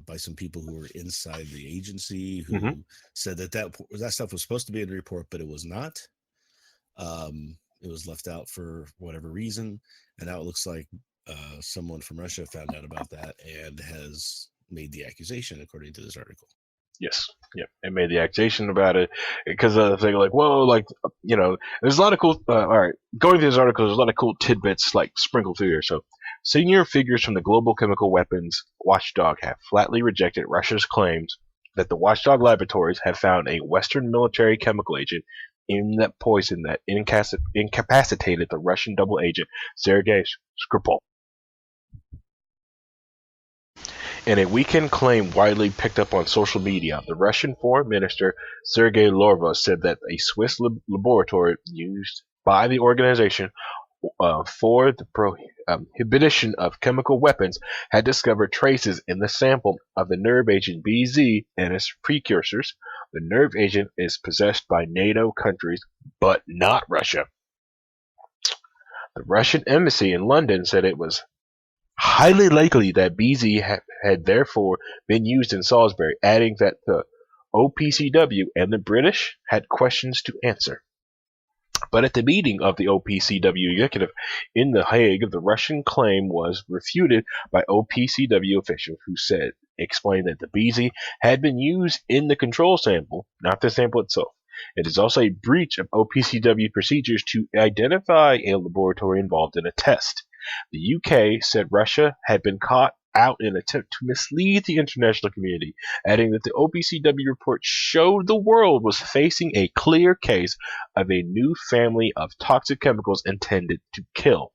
by some people who were inside the agency who said that stuff was supposed to be in the report, but it was not. It was left out for whatever reason, and now it looks like someone from Russia found out about that and has made the accusation, according to this article. Yes. Yep. And made the accusation about it because of the thing, like, whoa, like, there's a lot of cool. All right, going through this article, there's a lot of cool tidbits like sprinkled through here. So, senior figures from the global chemical weapons watchdog have flatly rejected Russia's claims that the watchdog laboratories have found a Western military chemical agent in that poison that incapacitated the Russian double agent Sergei Skripal. In a weekend claim widely picked up on social media, the Russian Foreign Minister Sergei Lavrov said that a Swiss laboratory used by the organization for the prohibition of chemical weapons had discovered traces in the sample of the nerve agent BZ and its precursors. The nerve agent is possessed by NATO countries, but not Russia. The Russian embassy in London said it was highly likely that BZ had therefore been used in Salisbury, adding that the OPCW and the British had questions to answer. But at the meeting of the OPCW executive in The Hague, the Russian claim was refuted by OPCW officials who explained that the BZ had been used in the control sample, not the sample itself. It is also a breach of OPCW procedures to identify a laboratory involved in a test. The UK said Russia had been caught out in an attempt to mislead the international community, adding that the OPCW report showed the world was facing a clear case of a new family of toxic chemicals intended to kill.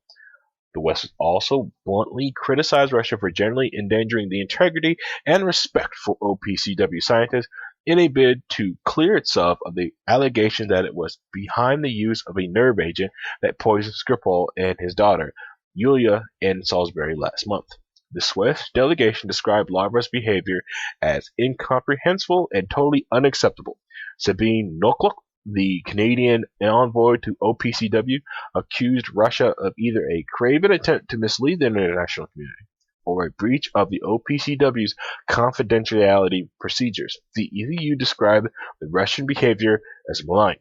The West also bluntly criticized Russia for generally endangering the integrity and respect for OPCW scientists in a bid to clear itself of the allegation that it was behind the use of a nerve agent that poisoned Skripal and his daughter, Yulia, in Salisbury last month. The Swiss delegation described Lavrov's behavior as incomprehensible and totally unacceptable. Sabine Nokluk, the Canadian envoy to OPCW, accused Russia of either a craven attempt to mislead the international community or a breach of the OPCW's confidentiality procedures. The EU described the Russian behavior as malign.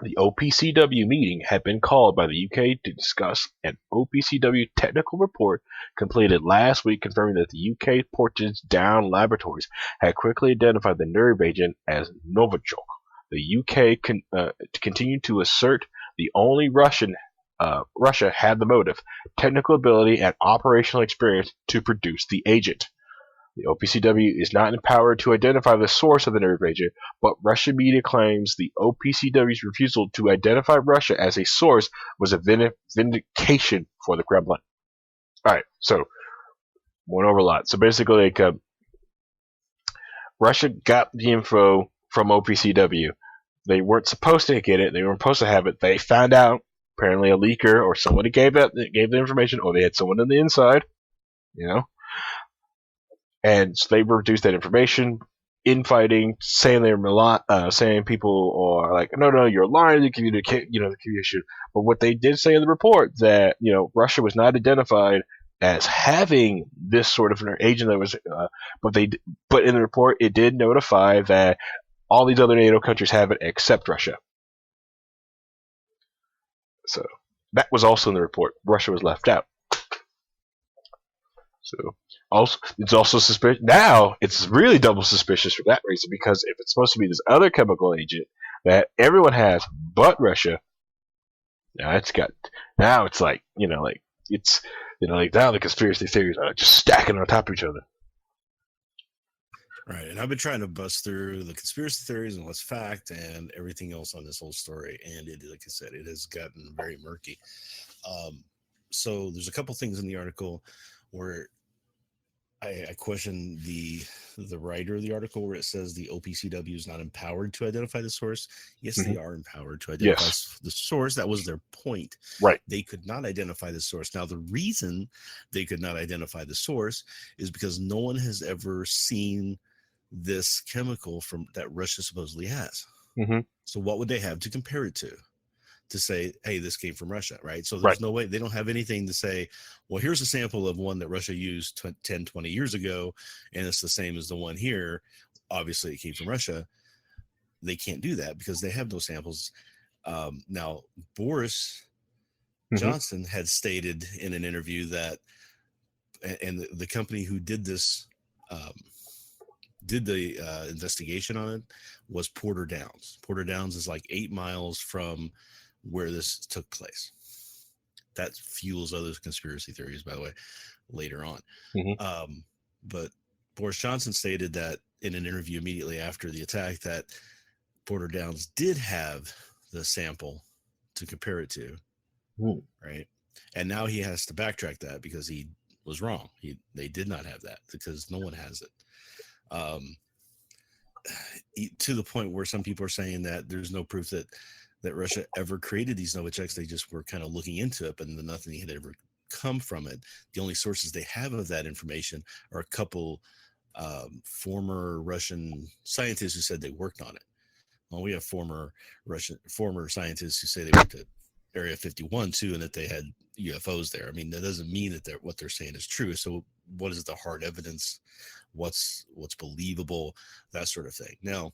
The OPCW meeting had been called by the UK to discuss an OPCW technical report completed last week confirming that the UK Portage Down Laboratories had quickly identified the nerve agent as Novichok. The UK continued to assert the only Russia had the motive, technical ability, and operational experience to produce the agent. The OPCW is not empowered to identify the source of the nerve agent, but Russian media claims the OPCW's refusal to identify Russia as a source was a vindication for the Kremlin. Alright, so, went over a lot. So basically, Russia got the info from OPCW. They weren't supposed to get it. They weren't supposed to have it. They found out. Apparently a leaker or somebody gave the information, or they had someone on the inside, and so they reduced that information, infighting, saying saying people are like, no, you're lying, the communication. But what they did say in the report that Russia was not identified as having this sort of an agent that was, but in the report it did notify that all these other NATO countries have it except Russia. So that was also in the report. Russia was left out. So it's also suspicious. Now it's really double suspicious for that reason, because if it's supposed to be this other chemical agent that everyone has but Russia, now it's like now the conspiracy theories are just stacking on top of each other. Right, and I've been trying to bust through the conspiracy theories and what's fact and everything else on this whole story, and like I said, it has gotten very murky. So there's a couple things in the article where I question the writer of the article, where it says the OPCW is not empowered to identify the source. Yes, they are empowered to identify the source. That was their point. Right. They could not identify the source. Now, the reason they could not identify the source is because no one has ever seen this chemical that Russia supposedly has. Mm-hmm. So what would they have to compare it to say, hey, this came from Russia, right? So there's no way, they don't have anything to say, well, here's a sample of one that Russia used 10, 20 years ago, and it's the same as the one here. Obviously, it came from Russia. They can't do that because they have no samples. Now, Boris Johnson had stated in an interview that, and the company who did this, did the investigation on it, was Porter Downs. Porter Downs is like 8 miles from where this took place. That fuels other conspiracy theories, by the way, later on. But Boris Johnson stated that in an interview immediately after the attack that Porter Downs did have the sample to compare it to, right? And now he has to backtrack that because he was wrong. They did not have that because no one has it. To the point where some people are saying that there's no proof that Russia ever created these Novicheks. They just were kind of looking into it, but nothing had ever come from it. The only sources they have of that information are a couple former Russian scientists who said they worked on it. Well, we have former scientists who say they went to Area 51 too, and that they had UFOs there. I mean, that doesn't mean that what they're saying is true. So, what is the hard evidence? What's believable? That sort of thing. Now,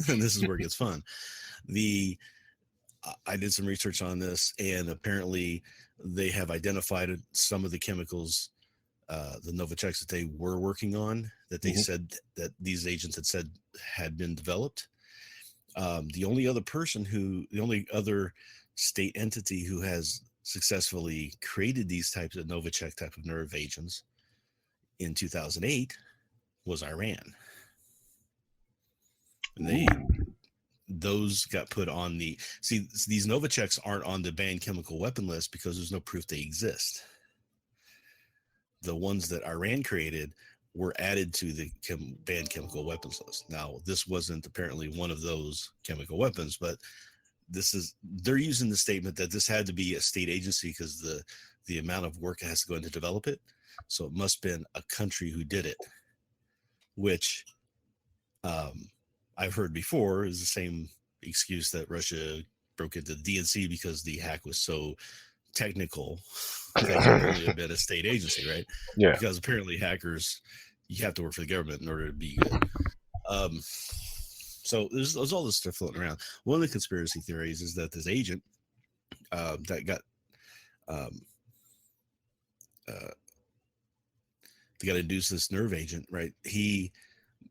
and this is where it gets fun. I did some research on this, and apparently, they have identified some of the chemicals, the Novicheks that they were working on, that they said that these agents had said had been developed. The only other state entity who has successfully created these types of Novichok type of nerve agents in 2008 was Iran. And those got put on these Novicheks aren't on the banned chemical weapon list because there's no proof they exist. The ones that Iran created were added to the banned chemical weapons list. Now, this wasn't apparently one of those chemical weapons, but they're using the statement that this had to be a state agency because the amount of work it has to go in to develop it. So it must have been a country who did it, which I've heard before is the same excuse that Russia broke into the DNC because the hack was so technical that it could only have been a state agency, right? Yeah. Because apparently hackers, you have to work for the government in order to be good. So there's all this stuff floating around. One of the conspiracy theories is that this agent that got induced, this nerve agent, right? He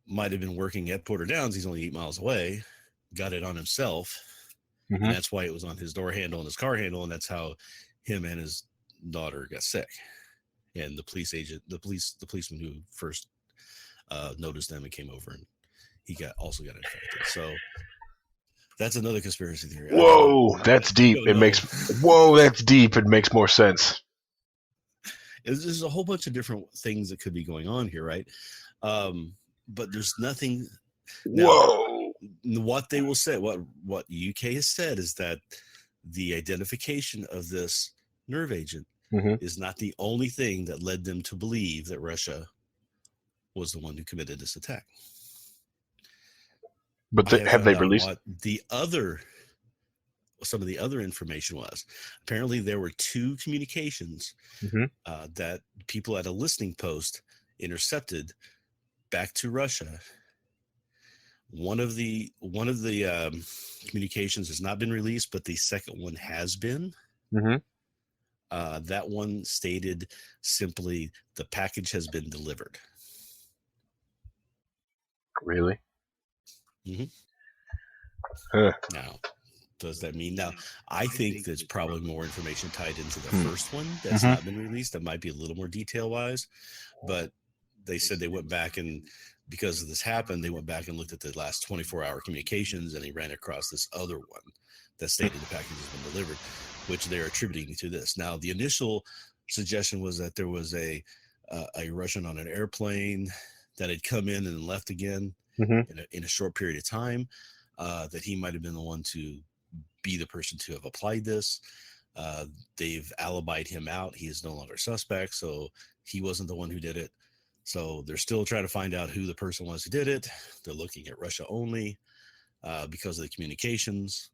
might have been working at Porter Downs. He's only 8 miles away, got it on himself. And that's why it was on his door handle and his car handle. And that's how him and his daughter got sick. And the policeman who first noticed them and came over, and he also got infected. So that's another conspiracy theory. Whoa, that's deep. That's deep. It makes more sense. There's a whole bunch of different things that could be going on here, right? But there's nothing. Whoa. What they will say, what UK has said, is that the identification of this nerve agent is not the only thing that led them to believe that Russia was the one who committed this attack. But have they released what some of the other information was? Apparently there were 2 communications that people at a listening post intercepted back to Russia. One of the communications has not been released, but the second one has been. That one stated simply, the package has been delivered. Really? Now, does that mean now? I think there's probably more information tied into the first one that's not been released. That might be a little more detail wise, but they said they went back, and because of this happened, they went back and looked at the last 24-hour communications, and they ran across this other one that stated the package has been delivered, which they're attributing to this. Now, the initial suggestion was that there was a Russian on an airplane that had come in and left again in a short period of time, that he might have been the one to be the person to have applied this. They've alibied him out. He is no longer suspect, so he wasn't the one who did it. So they're still trying to find out who the person was who did it. They're looking at Russia only because of the communications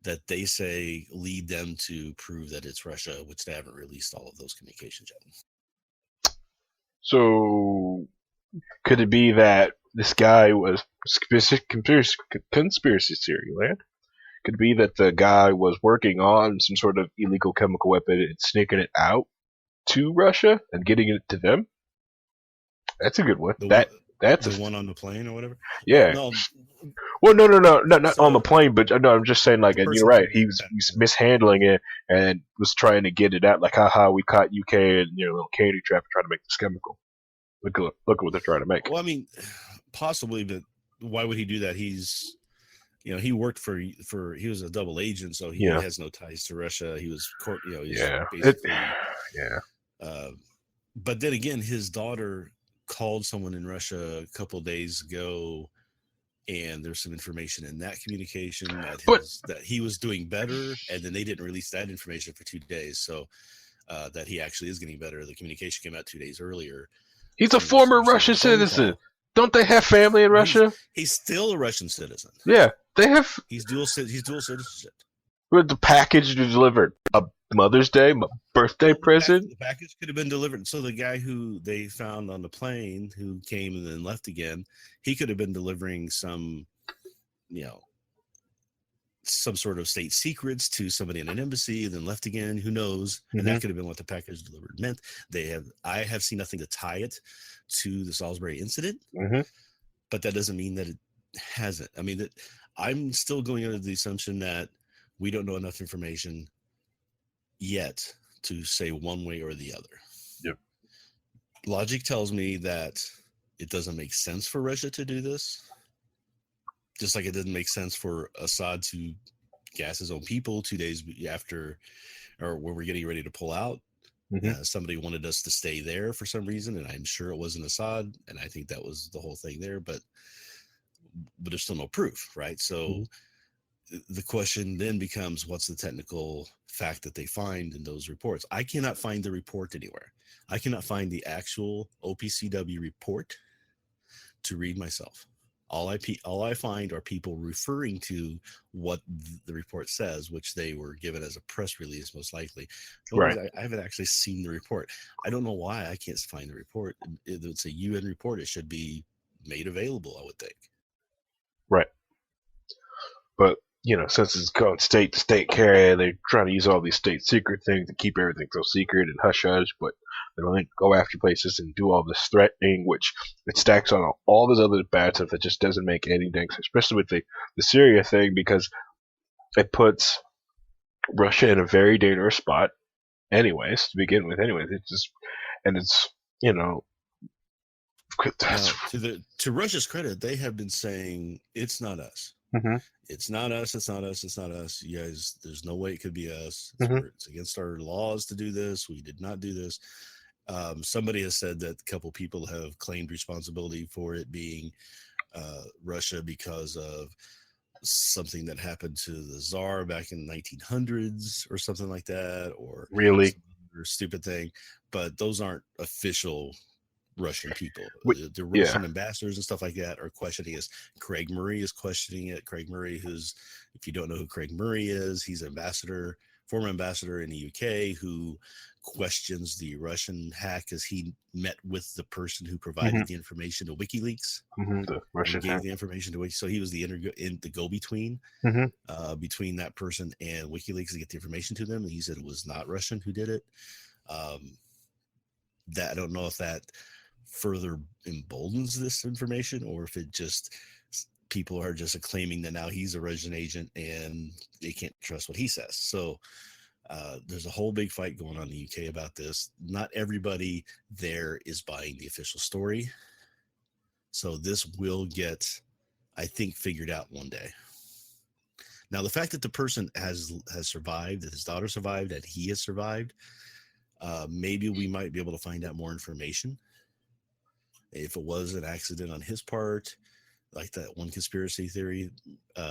that they say lead them to prove that it's Russia, which they haven't released all of those communications yet. So could it be that this guy was conspiracy theory land? Could it be that the guy was working on some sort of illegal chemical weapon and sneaking it out to Russia and getting it to them? That's a good one. That's the one on the plane or whatever. Yeah. Well, no, not on the plane, but no, I'm just saying, like, you're right. He's mishandling it and was trying to get it out, like, haha, we caught UK in a little candy trap trying to make this chemical. Look at what they're trying to make. Well, I mean, possibly, but why would he do that? He's he worked for he was a double agent, so he Yeah. has no ties to Russia. He was he's Yeah. basically Yeah. but then again, his daughter called someone in Russia a couple of days ago, and there's some information in that communication that he was doing better, and then they didn't release that information for 2 days. So that he actually is getting better. The communication came out 2 days earlier. He's a former Russian citizen. Don't they have family in Russia? He's still a Russian citizen. Yeah, they have. He's dual citizenship. With the package delivered a Mother's Day, birthday present. The package could have been delivered. So the guy who they found on the plane, who came and then left again, he could have been delivering some sort of state secrets to somebody in an embassy, and then left again. Who knows? And that could have been what the package delivered meant. I have seen nothing to tie it to the Salisbury incident, but that doesn't mean that it hasn't. I mean, I'm still going under the assumption that we don't know enough information yet to say one way or the other. Yep. Logic tells me that it doesn't make sense for Russia to do this. Just like it didn't make sense for Assad to gas his own people 2 days after, or when we're getting ready to pull out. Somebody wanted us to stay there for some reason, and I'm sure it wasn't Assad, and I think that was the whole thing there, but there's still no proof, right? So the question then becomes, what's the technical fact that they find in those reports? I cannot find the report anywhere. I cannot find the actual OPCW report to read myself. All I find are people referring to what the report says, which they were given as a press release, most likely. Right. I haven't actually seen the report. I don't know why I can't find the report. If it's a UN report, it should be made available, I would think. Right. But, since it's going state to state carry, they're trying to use all these state secret things to keep everything so secret and hush-hush, but they don't go after places and do all this threatening, which it stacks on all this other bad stuff that just doesn't make any sense, especially with the Syria thing, because it puts Russia in a very dangerous spot anyways, to begin with. Anyways, to Russia's credit, they have been saying it's not us. It's not us. It's not us. It's not us. You guys, there's no way it could be us. It's against our laws to do this. We did not do this. Somebody has said that a couple people have claimed responsibility for it being Russia because of something that happened to the Tsar back in the 1900s or something like that, or really stupid thing. But those aren't official Russian people. The Russian ambassadors and stuff like that are questioning us. Craig Murray is questioning it. Craig Murray, who's, if you don't know who Craig Murray is, he's former ambassador in the UK who questions the Russian hack, because he met with the person who provided the information to WikiLeaks. The Russian gave the information to WikiLeaks. So he was the go-between between that person and WikiLeaks to get the information to them. And he said it was not Russian who did it. That I don't know if that further emboldens this information, or if it just people are just claiming that now he's a Russian agent and they can't trust what he says. So there's a whole big fight going on in the UK about this. Not everybody there is buying the official story. So this will get, I think, figured out one day. Now, the fact that the person has survived, that his daughter survived, that he has survived, maybe we might be able to find out more information. If it was an accident on his part, like that one conspiracy theory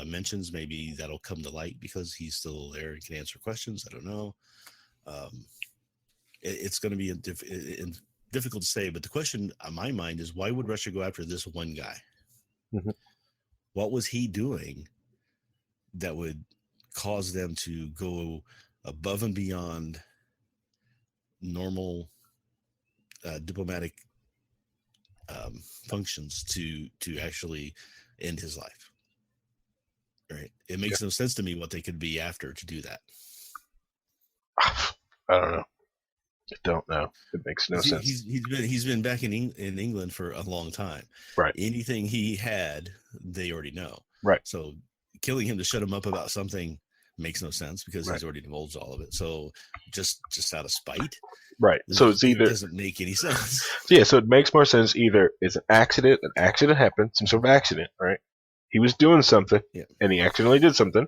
mentions, maybe that'll come to light because he's still there and can answer questions. I don't know. It's going to be difficult to say, but the question on my mind is, why would Russia go after this one guy? What was he doing that would cause them to go above and beyond normal diplomatic functions to actually end his life? Right? It makes no sense to me what they could be after to do that. I don't know. I don't know. It makes no sense. He's been back in England for a long time. Right. Anything he had, they already know. Right. So killing him to shut him up about something makes no sense, because he's already divulged all of it. So just out of spite. Right. So it's either, it doesn't make any sense. Yeah. So it makes more sense. Either it's an accident happened, some sort of accident, right? he was doing something Yeah. and he accidentally did something,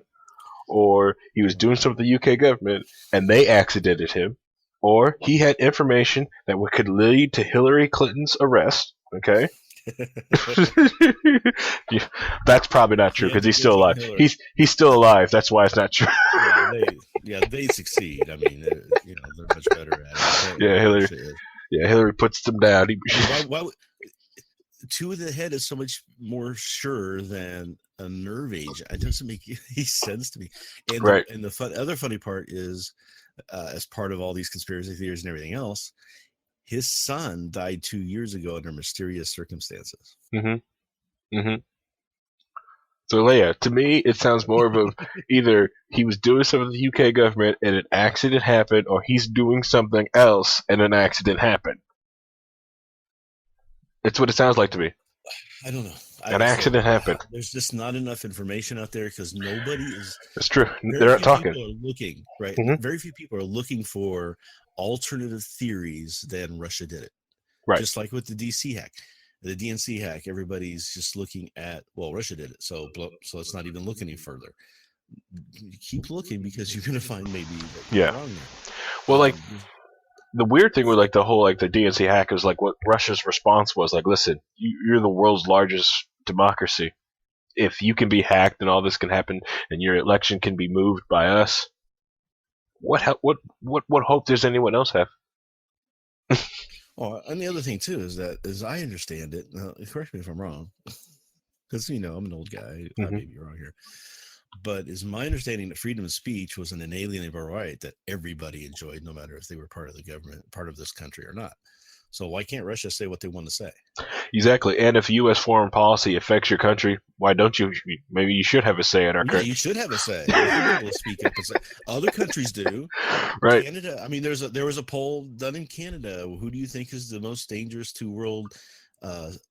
or he was doing something to the UK government and they accidented him, or he had information that could lead to Hillary Clinton's arrest. Okay. Yeah, that's probably not true Yeah, because the he's still good alive. thing Hillary- He's still alive. That's why it's not true. they succeed. I mean, they're much better at it. Yeah, Hillary. Russia is. Yeah, Hillary puts them down. I mean, why two of the head is so much more sure than a nerve agent? It doesn't make any sense to me. And Right. the other funny part is, as part of all these conspiracy theories and everything else, his son died 2 years ago under mysterious circumstances. So, Leia, to me, it sounds more of a either he was doing something with the UK government and an accident happened, or he's doing something else and an accident happened. It's what it sounds like to me. I don't know. An accident happened. There's just not enough information out there because nobody is. It's true. Very They're not few talking. people are looking, right? Mhm. Very few people are looking for alternative theories than Russia did it. Right. Just like with the DC hack, the DNC hack, everybody's just looking at, well, Russia did it, so let's not even look any further. You keep looking because you're going to find maybe that you're Yeah. wrong there. Well, like the weird thing with like the whole like the DNC hack is like what Russia's response was like, listen, you're the world's largest democracy. If you can be hacked and all this can happen and your election can be moved by us, what hope does anyone else have? Oh, and the other thing too is that, as I understand it, correct me if I'm wrong, because I'm an old guy, I may be wrong here, but is my understanding that freedom of speech was an inalienable right that everybody enjoyed, no matter if they were part of the government, part of this country or not. So why can't Russia say what they want to say? Exactly. And if U.S. foreign policy affects your country, why don't you? Maybe you should have a say in our country. You should have a say. You should be able to speak up and say. Other countries do. Right. Canada. I mean, there was a poll done in Canada. Who do you think is the most dangerous to world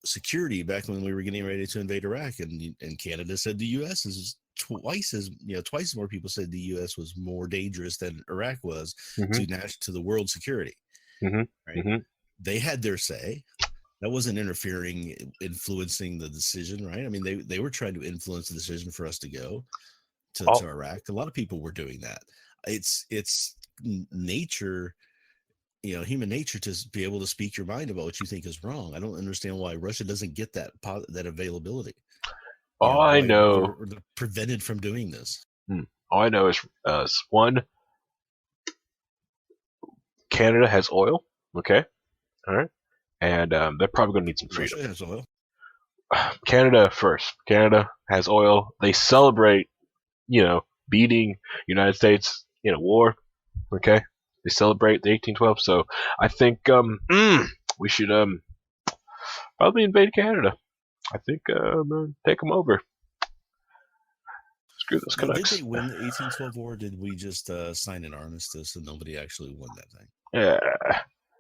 security back when we were getting ready to invade Iraq? And Canada said the U.S. is twice as more people said the U.S. was more dangerous than Iraq was to the world security. Mm-hmm. Right. Mm-hmm. They had their say. That wasn't influencing the decision, right? I mean, they were trying to influence the decision for us to go to Iraq. A lot of people were doing that. It's nature, human nature to be able to speak your mind about what you think is wrong. I don't understand why Russia doesn't get that availability. All I know, they're prevented from doing this. All I know is one, Canada has oil. Okay, all right, and they're probably going to need some freedom. Russia has oil. Canada first. Canada has oil. They celebrate, beating United States in a war. Okay, they celebrate the 1812. So I think we should probably invade Canada. I think take them over. Screw those Canucks. Did they win the 1812 war? Or did we just sign an armistice and nobody actually won that thing? Yeah,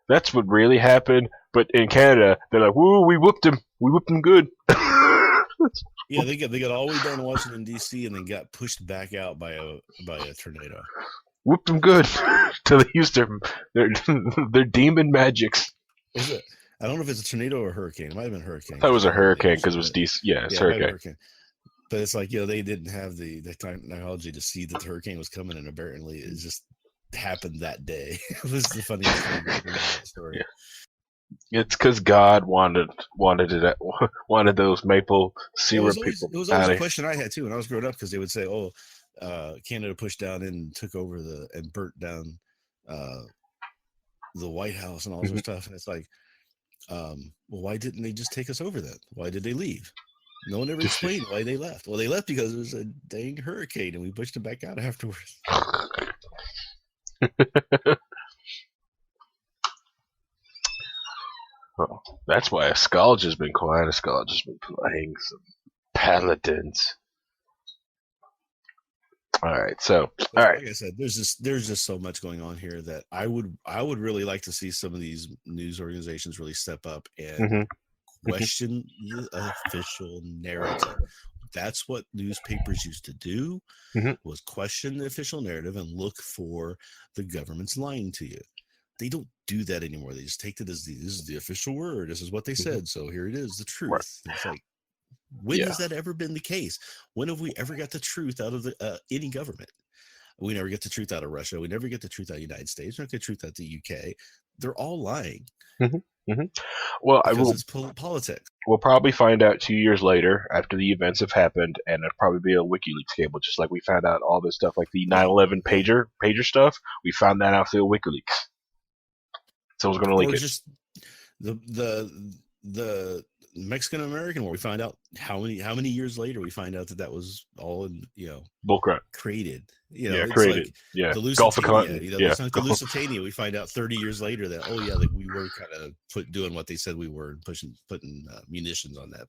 that's what really happened. But in Canada, they're like, "Woo, we whooped him. We whooped him good." Yeah, they got all the way down to Washington D.C. and then got pushed back out by a tornado. Whooped them good till they used their demon magics. Was it? I don't know if it's a tornado or a hurricane. It might have been a hurricane. That was a hurricane because it was DC. Yeah, it's hurricane. But it's like, they didn't have the technology to see that the hurricane was coming, and apparently it just happened that day. It was the funniest thing in that story. Yeah. It's because God wanted those maple syrup people. It was always a question I had too when I was growing up, because they would say, "Oh, Canada pushed down and took over and burnt down the White House and all this stuff," and it's like, well, why didn't they just take us over then? Why did they leave? No one ever explained why they left. Well, they left because it was a dang hurricane, and we pushed them back out afterwards. Well, that's why Ascology has been quiet. Ascology has been playing some Paladins. All right, Like I said, there's just so much going on here that I would really like to see some of these news organizations really step up and question the official narrative. That's what newspapers used to do, was question the official narrative and look for the government's lying to you. They don't do that anymore. They just take it as this is the official word. This is what they said. So here it is, the truth. Right. It's like, When Yeah. has that ever been the case? When have we ever got the truth out of any government? We never get the truth out of Russia. We never get the truth out of the United States. We never get the truth out of the UK. They're all lying Well, I because will. it's politics. We'll probably find out 2 years later after the events have happened, and it'll probably be a WikiLeaks cable, just like we found out all this stuff, like the 9/11 pager stuff. We found that out through WikiLeaks. Someone's going to link Or it. just the Mexican American war. We find out how many years later we find out that was all Bullcrap. created. Yeah, It's created. like Yeah, the Gulf of Lusitania. Cotton. The Yeah, Lusitania. We find out 30 years later that we were kind of doing what they said we were, and putting munitions on that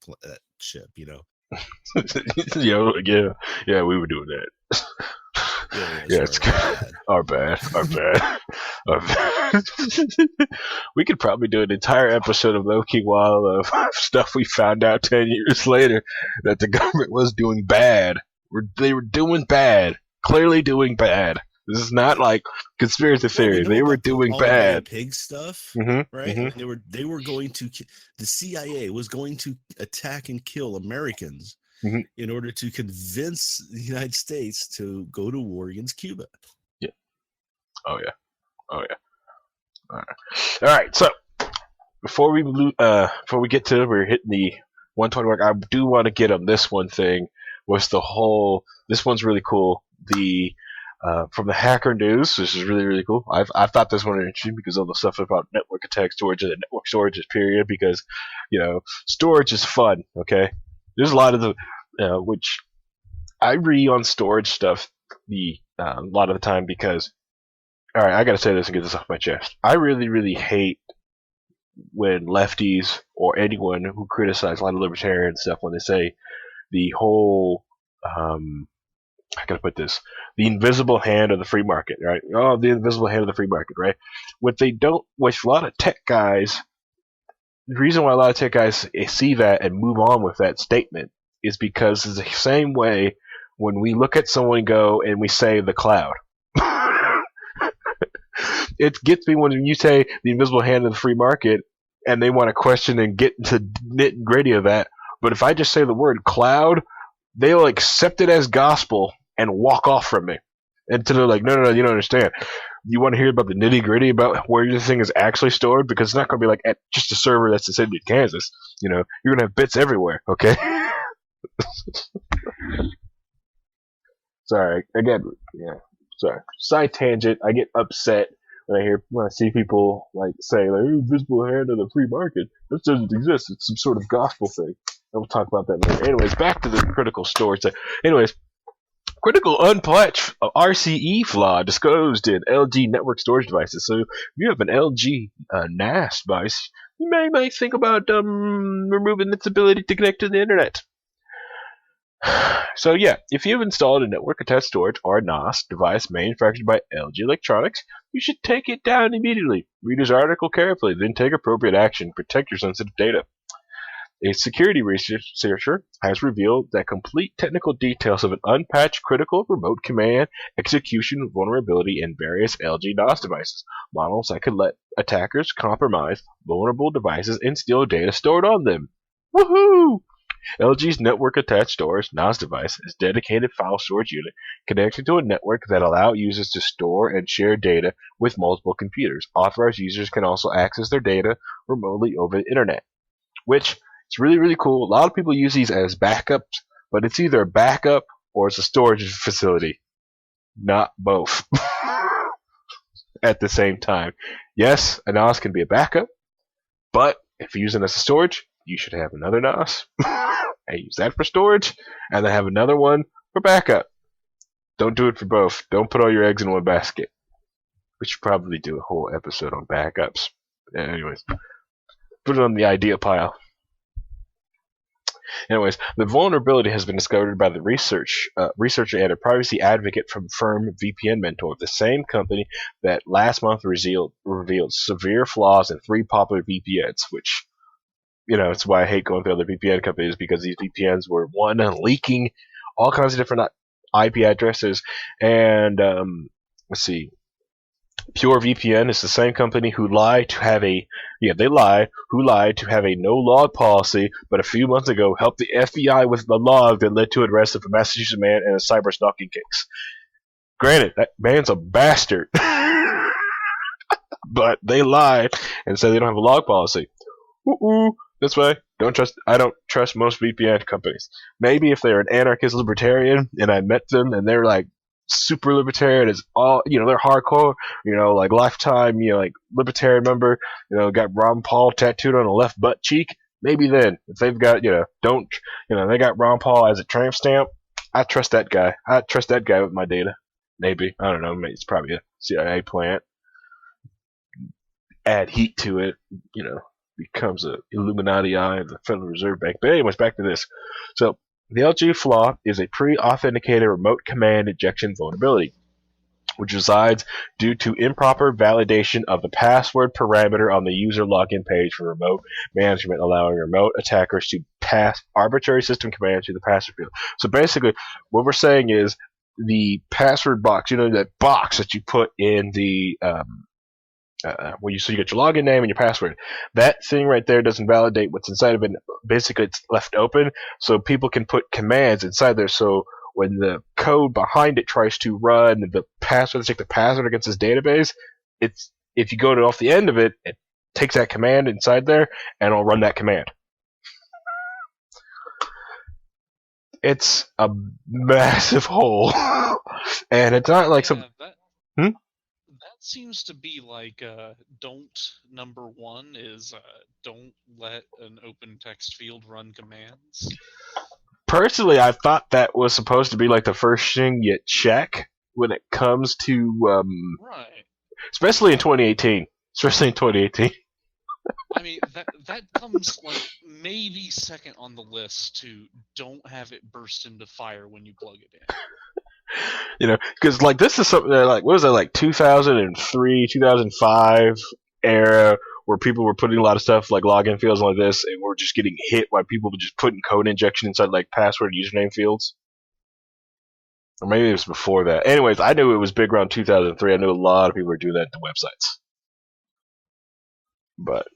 ship. yeah, we were doing that. Yeah, it's sorry, our bad. We could probably do an entire episode of Low Key WAL of stuff we found out 10 years later that the government was doing bad. They were doing bad, clearly doing bad. This is not like conspiracy theory. They were doing bad. Pig stuff, Mhm, right? mhm. I mean, they were going to. The CIA was going to attack and kill Americans Mhm. in order to convince the United States to go to war against Cuba. Yeah. Oh yeah. All right. So before we get to we're hitting the 120 mark, I do want to get on this one thing. This one's really cool. The from the Hacker News, this is really, really cool. I thought this one was interesting because of the stuff about network attack storage and network storage period, because storage is fun. Okay, there's a lot of the which I read on storage stuff a lot of the time because, all right, I gotta say this and get this off my chest. I really, really hate when lefties or anyone who criticize a lot of libertarian stuff when they say the whole how can I put this? The invisible hand of the free market, right? Oh, the invisible hand of the free market, right? What they don't, which a lot of tech guys, the reason why a lot of tech guys see that and move on with that statement is because it's the same way when we look at someone and go and we say the cloud. It gets me when you say the invisible hand of the free market and they want to question and get into nit and gritty of that. But if I just say the word cloud, they'll accept it as gospel and walk off from me. Until they're like, no, you don't understand. You want to hear about the nitty gritty about where your thing is actually stored? Because it's not going to be like at just a server that's in City, Kansas. You're going to have bits everywhere, okay? Sorry. Again, yeah. Sorry. Side tangent. I get upset when I see people like say like invisible hand of the free market. This doesn't exist. It's some sort of gospel thing. And we'll talk about that later. Anyways, back to the critical storage. Anyways, critical unpatched RCE flaw disclosed in LG network storage devices. So if you have an LG NAS device, you may think about removing its ability to connect to the internet. So yeah, if you've installed a network attached storage or a NAS device manufactured by LG Electronics, you should take it down immediately. Read this article carefully, then take appropriate action. Protect your sensitive data. A security researcher has revealed that complete technical details of an unpatched critical remote command execution vulnerability in various LG NAS devices, models that could let attackers compromise vulnerable devices and steal data stored on them. Woohoo! LG's network-attached storage NAS device is a dedicated file storage unit connected to a network that allows users to store and share data with multiple computers. Authorized users can also access their data remotely over the internet, which is really, really cool. A lot of people use these as backups, but it's either a backup or it's a storage facility. Not both at the same time. Yes, a NAS can be a backup, but if you're using it as a storage, you should have another NAS and use that for storage, and then have another one for backup. Don't do it for both. Don't put all your eggs in one basket. We should probably do a whole episode on backups. Anyways, put it on the idea pile. Anyways, the vulnerability has been discovered by the researcher and a privacy advocate from firm VPN Mentor, the same company that last month revealed severe flaws in 3 popular VPNs, which, it's why I hate going through other VPN companies, because these VPNs were, one, leaking all kinds of different IP addresses, and, let's see, Pure VPN is the same company who lied to have a no log policy, but a few months ago helped the FBI with the log that led to the arrest of a Massachusetts man in a cyber stalking case. Granted, that man's a bastard, but they lied and said they don't have a log policy. This way, I don't trust most VPN companies. Maybe if they're an anarchist libertarian and I met them and they're like super libertarian, is all they're hardcore, like lifetime, like libertarian member, got Ron Paul tattooed on the left butt cheek. Maybe then, if they've got they got Ron Paul as a tramp stamp, I trust that guy. I trust that guy with my data. Maybe, I don't know. Maybe it's probably a CIA plant. Add heat to it, becomes a Illuminati eye of the Federal Reserve Bank. But anyways, back to this. So the LG flaw is a pre-authenticated remote command injection vulnerability, which resides due to improper validation of the password parameter on the user login page for remote management, allowing remote attackers to pass arbitrary system commands to the password field. So basically, what we're saying is the password box, that box that you put in the so you get your login name and your password. That thing right there doesn't validate what's inside of it. Basically, it's left open so people can put commands inside there. So when the code behind it tries to run the password, take the password against this database, if you go off the end of it, it takes that command inside there and it'll run that command. It's a massive hole, and it's not like some. That seems to be like number one is don't let an open text field run commands. Personally, I thought that was supposed to be like the first thing you check when it comes to right. Especially in 2018. I mean, that comes like maybe second on the list to don't have it burst into fire when you plug it in. Because like this is something that like, what was that, like 2003, 2005 era where people were putting a lot of stuff like login fields like this, and we're just getting hit by people just putting code injection inside like password username fields. Or maybe it was before that. Anyways, I knew it was big around 2003. I knew a lot of people were doing that to websites. But,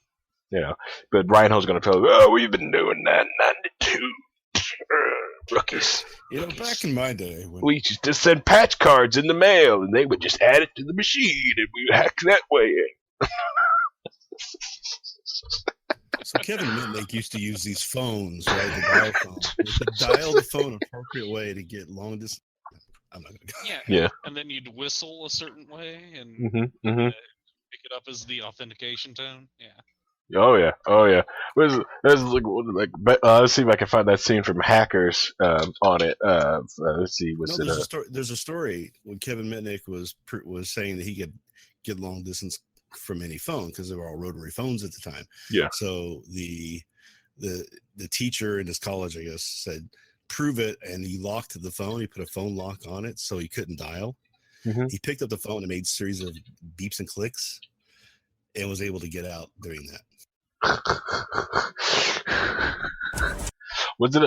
but Reinhold's going to tell you, oh, we've been doing that in 92. Rookies. Back in my day, we used to send patch cards in the mail, and they would just add it to the machine, and we would hack that way in. So Kevin Mitnick used to use these phones, right? The dial phones. You could dial the phone an appropriate way to get long distance. I'm not going to go. Yeah. And then you'd whistle a certain way and pick it up as the authentication tone. Yeah. Oh yeah. There's let's see if I can find that scene from Hackers on it. Let's see. There's a story when Kevin Mitnick was saying that he could get long distance from any phone because they were all rotary phones at the time. Yeah. So the teacher in his college, I guess, said prove it, and he locked the phone. He put a phone lock on it so he couldn't dial. Mm-hmm. He picked up the phone and made a series of beeps and clicks, and was able to get out doing that. Was it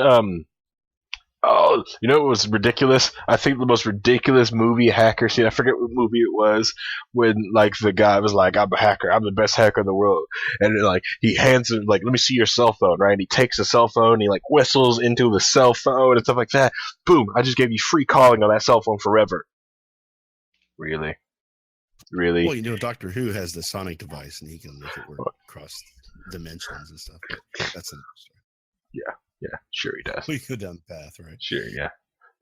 oh, it was ridiculous? I think the most ridiculous movie hacker scene, I forget what movie it was, when like the guy was like, I'm a hacker, I'm the best hacker in the world, and like he hands him like, let me see your cell phone, right? And he takes a cell phone and he like whistles into the cell phone and stuff like that. Boom, I just gave you free calling on that cell phone forever. Really? Well, Doctor Who has the sonic device and he can make it work across dimensions and stuff. But that's another story. Yeah, sure he does. We go down the path, right? Sure, yeah.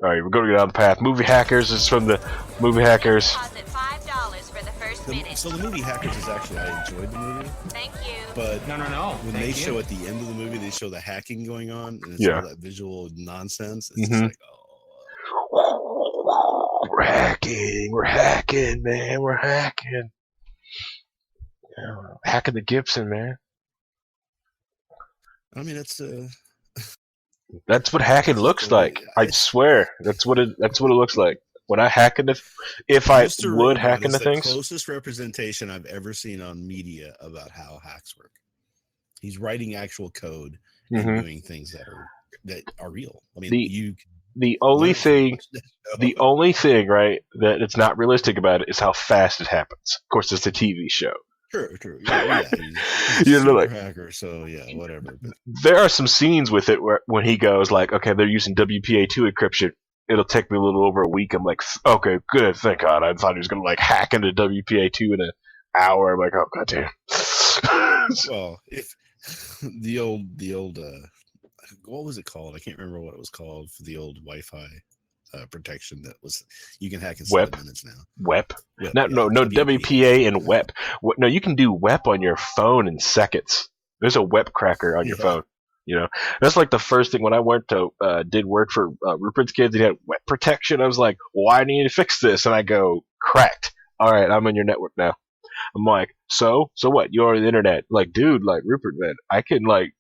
All right, we're going to go down the path. Movie Hackers is from the Movie Hackers. $5 for the first minute. So the Movie Hackers is actually, I enjoyed the movie. Thank you. But no. When they show at the end of the movie, they show the hacking going on, and it's all that visual nonsense. It's just like, we're hacking, man. We're hacking. Hacking the Gibson, man. I mean, that's what hacking looks like. I swear, that's what it looks like. When I hack into, if I would hack into things, the closest representation I've ever seen on media about how hacks work. He's writing actual code and doing things that are real. I mean, the only Learn from thing, watching that show. the only thing, right, that it's not realistic about it is how fast it happens. Of course, it's a TV show. True. Yeah, he's a You know, super like hacker, so yeah, whatever. But there are some scenes with it where when he goes like, okay, they're using WPA2 encryption. It'll take me a little over a week. I'm like, okay, good, thank God. I thought he was gonna like hack into WPA2 in an hour. I'm like, oh goddamn. well, if the old what was it called? I can't remember what it was called for the old Wi-Fi protection that was you can hack in 7 minutes now. WEP? WEP, No, WPA and WEP. No, you can do WEP on your phone in seconds. There's a WEP cracker on your phone. You know, that's like the first thing when I went to did work for Rupert's kids. He had WEP protection. I was like, why do you need to fix this? And I go, cracked. All right, I'm on your network now. I'm like, so what? You're on the internet? Like, dude, like Rupert, man, I can like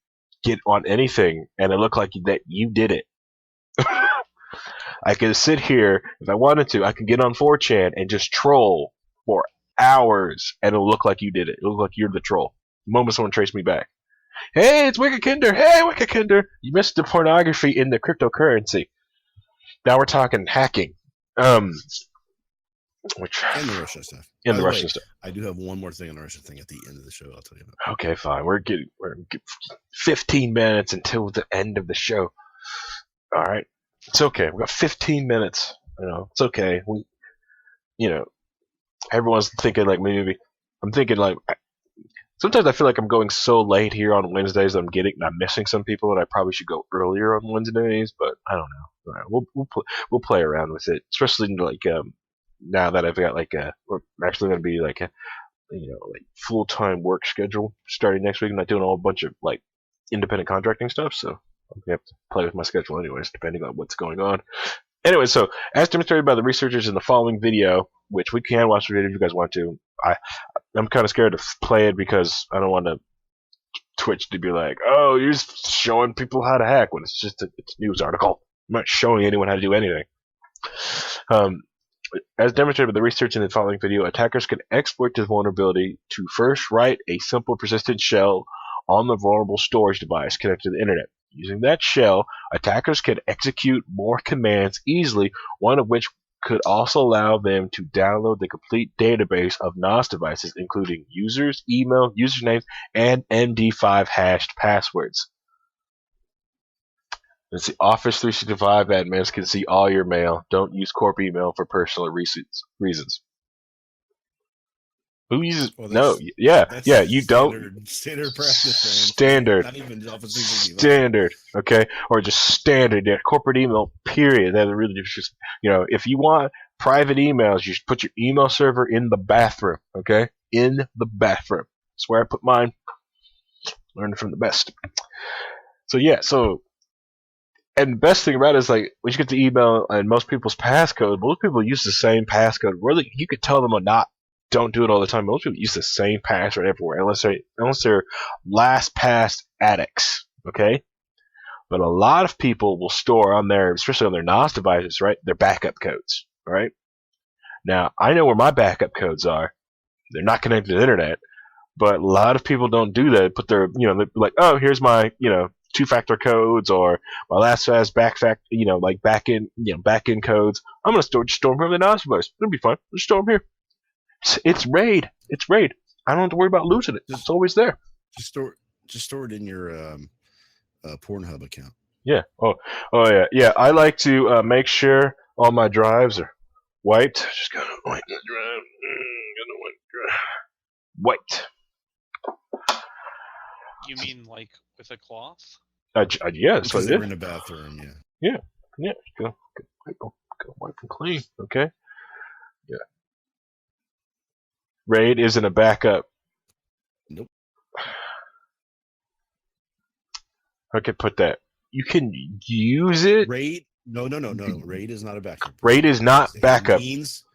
get on anything, and it looked like that you did it. I can sit here if I wanted to. I can get on 4chan and just troll for hours, and it'll look like you did it. It'll look like you're the troll. The moment someone traced me back. Hey, it's Wicked Kinder. Hey, Wicked Kinder. You missed the pornography in the cryptocurrency. Now we're talking hacking. Which And the Russia stuff. In the Russian stuff. I do have one more thing on the Russian thing at the end of the show. I'll tell you about. Okay, fine. We're getting 15 minutes until the end of the show. All right, it's okay. We got 15 minutes. You know, it's okay. Everyone's thinking like maybe. I'm thinking like. Sometimes I feel like I'm going so late here on Wednesdays that I'm missing some people, and I probably should go earlier on Wednesdays. But I don't know. All right, we'll play around with it, especially like now that I've got like we're actually going to be like like full-time work schedule starting next week. I'm not doing a whole bunch of like independent contracting stuff, so I'm gonna have to play with my schedule anyways, depending on what's going on. Anyway, so as demonstrated by the researchers in the following video, which we can watch the video if you guys want to. I'm kind of scared to play it because I don't want to Twitch to be like, oh, you're just showing people how to hack when it's just it's a news article. I'm not showing anyone how to do anything. As demonstrated by the research in the following video, attackers can exploit this vulnerability to first write a simple persistent shell on the vulnerable storage device connected to the internet. Using that shell, attackers can execute more commands easily, one of which could also allow them to download the complete database of NOS devices, including users, email, usernames, and MD5 hashed passwords. Let's see, Office 365 admins can see all your mail. Don't use corp email for personal reasons. Who uses? Well, no, yeah, you don't. Standard practice, man. Standard. Not even Office 365. Standard, okay, or just standard. Yeah, corporate email. Period. That really just if you want private emails, you should put your email server in the bathroom. Okay, in the bathroom. That's where I put mine. Learned from the best. So yeah, and the best thing about it is like when you get the email and most people's passcode, most people use the same passcode. Really, you could tell them or not. Don't do it all the time. Most people use the same password everywhere, unless they're LastPass addicts. Okay, but a lot of people will store on their, especially on their NOS devices, right? Their backup codes, right? Now I know where my backup codes are. They're not connected to the internet, but a lot of people don't do that. Put their, they're like, oh, here's my, two-factor codes or my LastPass back-end codes. I'm gonna store them from the NOS device. It'll be fine. Just store them here. It's RAID. It's RAID. I don't have to worry about losing it. It's always there. Just store it in your Pornhub account. Yeah. Oh yeah. Yeah. I like to make sure all my drives are wiped. Just gotta wipe the drive. Wiped. You mean like with a cloth? Yeah, that's what it They're is. in the bathroom. Yeah. Go wipe them clean. Okay. Yeah. RAID isn't a backup. Nope. Okay, put that. You can use it. RAID? No. RAID is not a backup. RAID is not backup. It's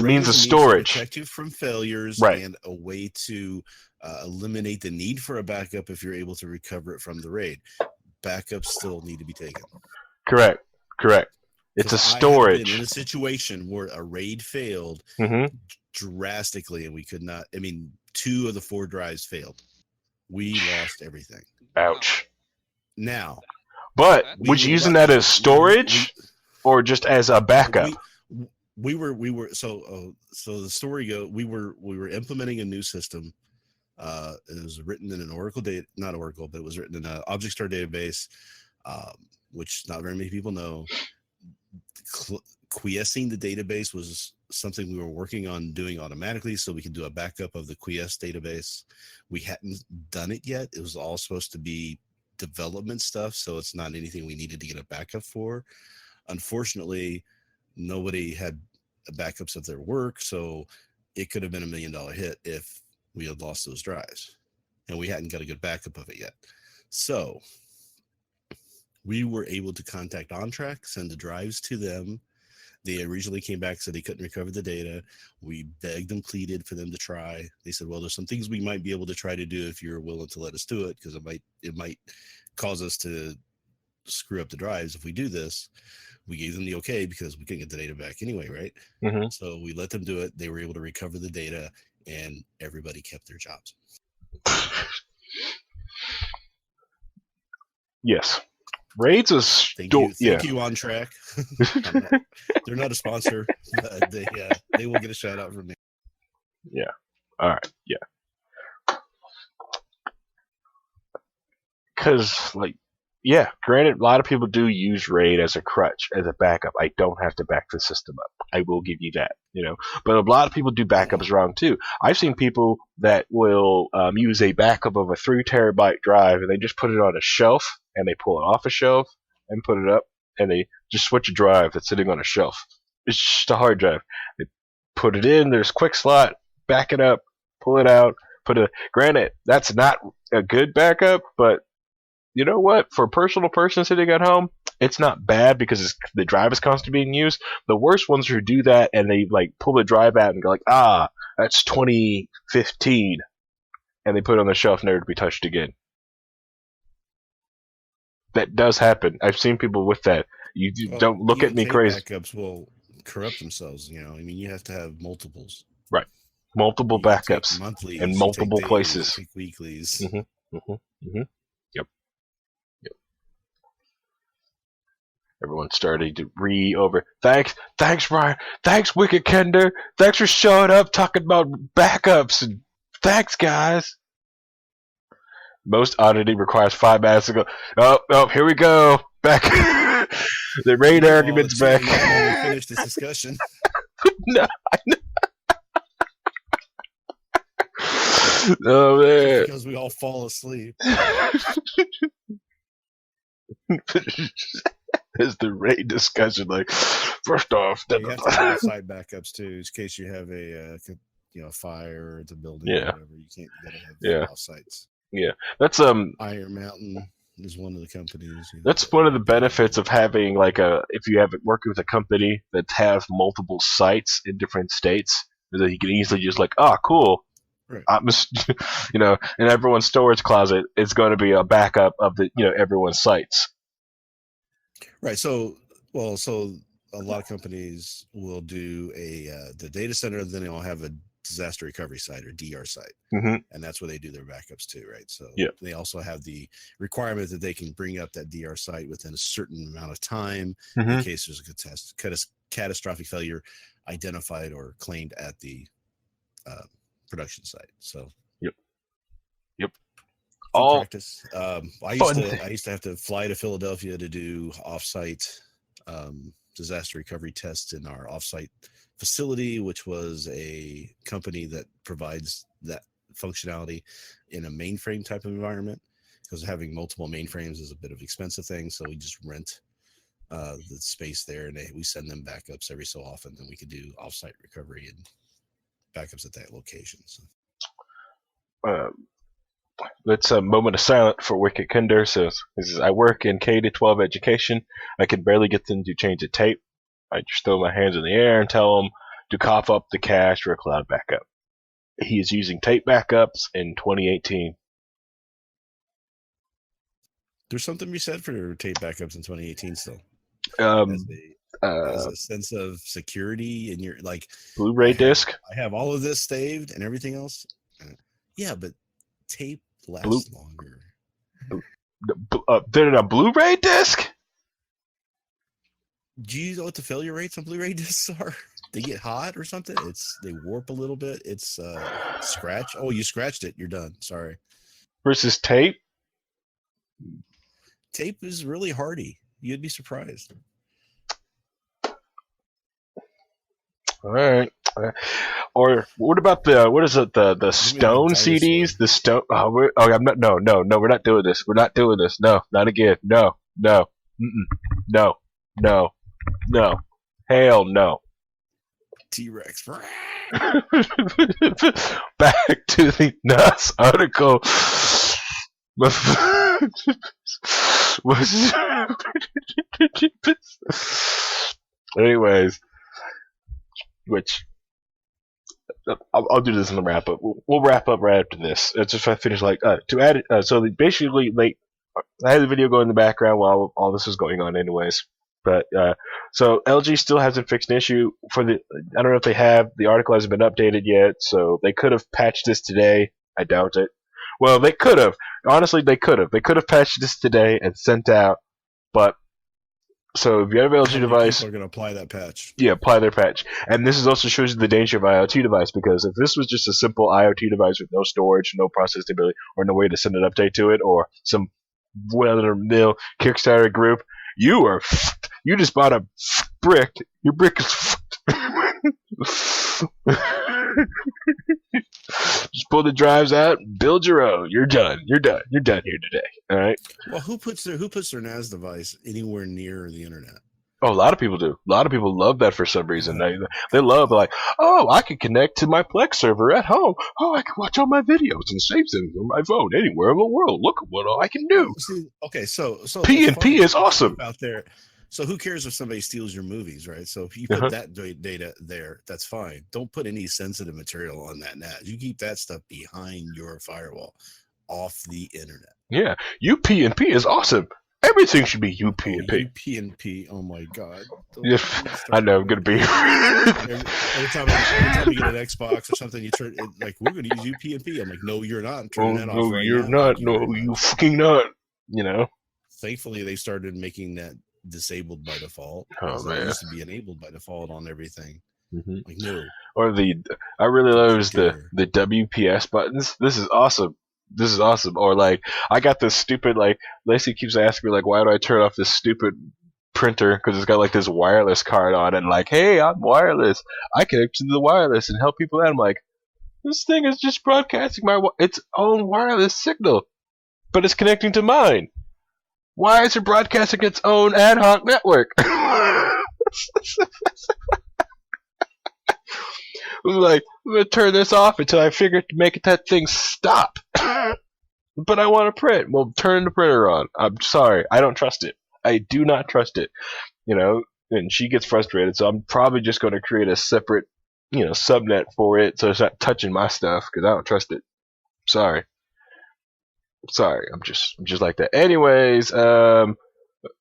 a RAID means of is a storage. to protect you from failures, right, and a way to eliminate the need for a backup if you're able to recover it from the RAID. Backups still need to be taken. Correct. It's a storage. I have been in a situation where a RAID failed drastically, and we could not. I mean, 2 of the 4 drives failed. We lost everything. Ouch. Now, but was you using that as storage? or just as a backup? We were so the story go. We were implementing a new system. It was written in an Oracle not Oracle, but it was written in an object store database, which not very many people know. Quiescing the database was something we were working on doing automatically, so we could do a backup of the quiesced database. We hadn't done it yet. It was all supposed to be development stuff, so it's not anything we needed to get a backup for. Unfortunately, nobody had backups of their work, so it could have been $1 million hit if we had lost those drives, and we hadn't got a good backup of it yet. So we were able to contact OnTrack, send the drives to them. They originally came back, said they couldn't recover the data. We begged and pleaded for them to try. They said, well, there's some things we might be able to try to do if you're willing to let us do it, because it might cause us to screw up the drives if we do this. We gave them the okay because we couldn't get the data back anyway, right? Mm-hmm. So we let them do it. They were able to recover the data, and everybody kept their jobs. Yes. Raids is Thank you, OnTrack. They're not a sponsor. They will get a shout out from me. Yeah. All right. Yeah. Because, granted, a lot of people do use RAID as a crutch, as a backup. I don't have to back the system up. I will give you that, But a lot of people do backups wrong, too. I've seen people that will use a backup of a 3 terabyte drive, and they just put it on a shelf, and they pull it off a shelf and put it up, and they just switch a drive that's sitting on a shelf. It's just a hard drive. They put it in, there's quick slot, back it up, pull it out, granted, that's not a good backup, but you know what? For a personal person sitting at home, it's not bad because the drive is constantly being used. The worst ones who do that and they pull the drive out and go that's 2015, and they put it on the shelf never to be touched again. That does happen. I've seen people with that. You don't look at me crazy. Backups will corrupt themselves. You have to have multiples. Right. Multiple backups monthlies, in multiple places. Take weeklies. Mm-hmm. Mm-hmm. Mm-hmm. Yep. Everyone's starting to Thanks, Brian. Thanks, Wicked Kender. Thanks for showing up talking about backups. And thanks, guys. Most auditing requires 5 minutes to go. Oh, here we go. Back. The RAID argument's back. Finish this discussion. No. Oh, man. Because we all fall asleep. Is the RAID discussion first off? You have to have side backups too, in case you have a fire at the building or whatever. You gotta have off sites. Yeah, that's Iron Mountain is one of the companies. That's one of the benefits of having if you have it working with a company that have multiple sites in different states, is that you can easily just cool. Right. In everyone's storage closet, it's going to be a backup of the everyone's sites. Right. So a lot of companies will do the data center, then they'll have a disaster recovery site or DR site, mm-hmm. and that's where they do their backups too, right? So they also have the requirement that they can bring up that DR site within a certain amount of time mm-hmm. in case there's a catastrophic failure identified or claimed at the production site. So yep. All practice. I used to have to fly to Philadelphia to do offsite disaster recovery tests in our offsite facility, which was a company that provides that functionality in a mainframe type of environment, because having multiple mainframes is a bit of an expensive thing. So we just rent the space there, and we send them backups every so often. Then we could do offsite recovery and backups at that location. So. Let's a moment of silence for Wicked Kinder. Says, I work in K-12 education. I can barely get them to change the tape. I just throw my hands in the air and tell them to cough up the cash for a cloud backup. He is using tape backups in 2018. There's something to be said for tape backups in 2018 still. As a sense of security, and you're Blu-ray disc. I have all of this saved and everything else. Yeah, but tape lasts longer. Did it a Blu-ray disc? Do you know what the failure rates on Blu-ray discs are? They get hot or something. They warp a little bit. It's scratch. Oh, you scratched it. You're done. Sorry. Versus tape. Tape is really hardy. You'd be surprised. All right. Or what about what is it? The Stone CDs. The Stone. Oh, I'm not. No. We're not doing this. We're not doing this. No, not again. No. No. Hell no. T-Rex. Back to the nuts article. Anyways, which I'll do this in the wrap up. We'll wrap up right after this. It's just if I finish to add. So basically, I had the video going in the background while all this was going on, anyways. But so LG still hasn't fixed an issue for the. I don't know if they have. The article hasn't been updated yet, so they could have patched this today. I doubt it. Well, they could have. Honestly, they could have. They could have patched this today and sent out. But so if you have an LG device, people are going to apply that patch. Yeah, apply their patch. And this is also shows you the danger of IoT device, because if this was just a simple IoT device with no storage, no processing ability, or no way to send an update to it, or some run-of-the-mill Kickstarter group, you just bought a brick. Your brick is just pull the drives out, build your own. You're done. You're done here today. All right. Well, who puts their NAS device anywhere near the internet? Oh, a lot of people do. A lot of people love that for some reason. They love I can connect to my Plex server at home. Oh, I can watch all my videos and save them on my phone anywhere in the world. Look at what all I can do. See, okay, so P&P is awesome out there. So who cares if somebody steals your movies, right? So if you put that data there, that's fine. Don't put any sensitive material on that NAS. You keep that stuff behind your firewall, off the internet. Yeah, UP&P is awesome. Everything should be UP&P. UP&P. Oh my God. I know. I'm gonna be. every time you get an Xbox or something, you turn it, like, we're gonna use UP&P. I'm like, no, you're not. I'm turning that off. No, you're not. No, you fucking not. You know. Thankfully, they started making that disabled by default. Oh man, it used to be enabled by default on everything. Mm-hmm. Like, no. Or I really love the WPS buttons. This is awesome. Or I got this stupid, Lacey keeps asking me, why do I turn off this stupid printer? Because it's got this wireless card on it, hey, I'm wireless. I connect to the wireless and help people out. I'm like, this thing is just broadcasting its own wireless signal, but it's connecting to mine. Why is it broadcasting its own ad hoc network? I'm like, I'm going to turn this off until I figure to make that thing stop. But I want to print. Well, turn the printer on. I'm sorry. I don't trust it. I do not trust it. And she gets frustrated, so I'm probably just going to create a separate, subnet for it so it's not touching my stuff, because I don't trust it. Sorry. I'm just like that. Anyways, oh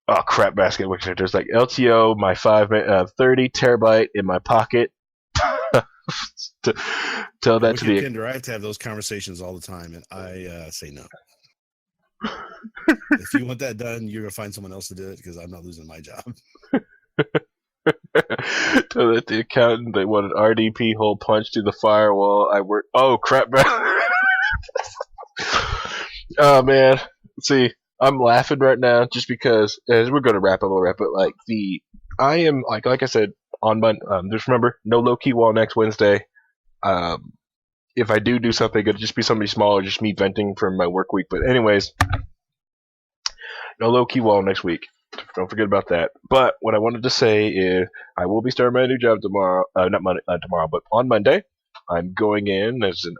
crap, basket. There's LTO, my 30 terabyte in my pocket. Tell that to the Kinder. I have to have those conversations all the time, and I say no. If you want that done, you're gonna find someone else to do it, because I'm not losing my job. Tell that the accountant they want an RDP hole punch through the firewall. Oh crap, man. Oh man. See, I'm laughing right now just because as we're gonna wrap up. I am like I said on Monday. Just remember, no low key wall next Wednesday. If I do something, it'll just be somebody small or just me venting from my work week. But anyways, no low key wall next week. Don't forget about that. But what I wanted to say is I will be starting my new job tomorrow. Not Monday, tomorrow, but on Monday. I'm going in as an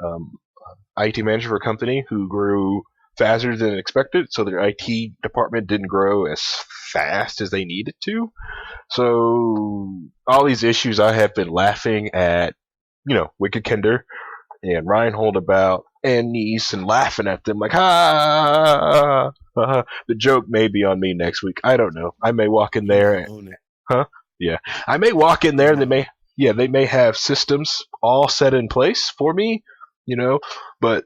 IT manager for a company who grew faster than expected. So their IT department didn't grow as fast as they needed to. So all these issues I have been laughing at, Wicked Kinder and Reinhold about, and Niece, and laughing at them ha. The joke may be on me next week. I don't know. I may walk in there. Yeah. I may walk in there and they may have systems all set in place for me, but,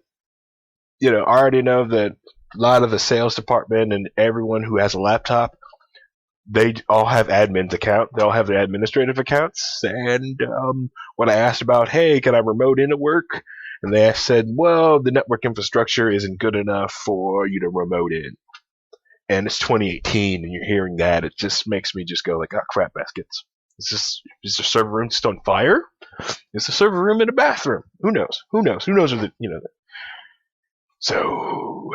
I already know that a lot of the sales department and everyone who has a laptop, they all have admins account. They all have their administrative accounts. And when I asked about, hey, can I remote into work? And they said, well, the network infrastructure isn't good enough for you to remote in. And it's 2018, and you're hearing that, it just makes me just go like, oh, crap baskets. Is the server room just on fire? Is the server room in a bathroom? Who knows? Who knows? Who knows? So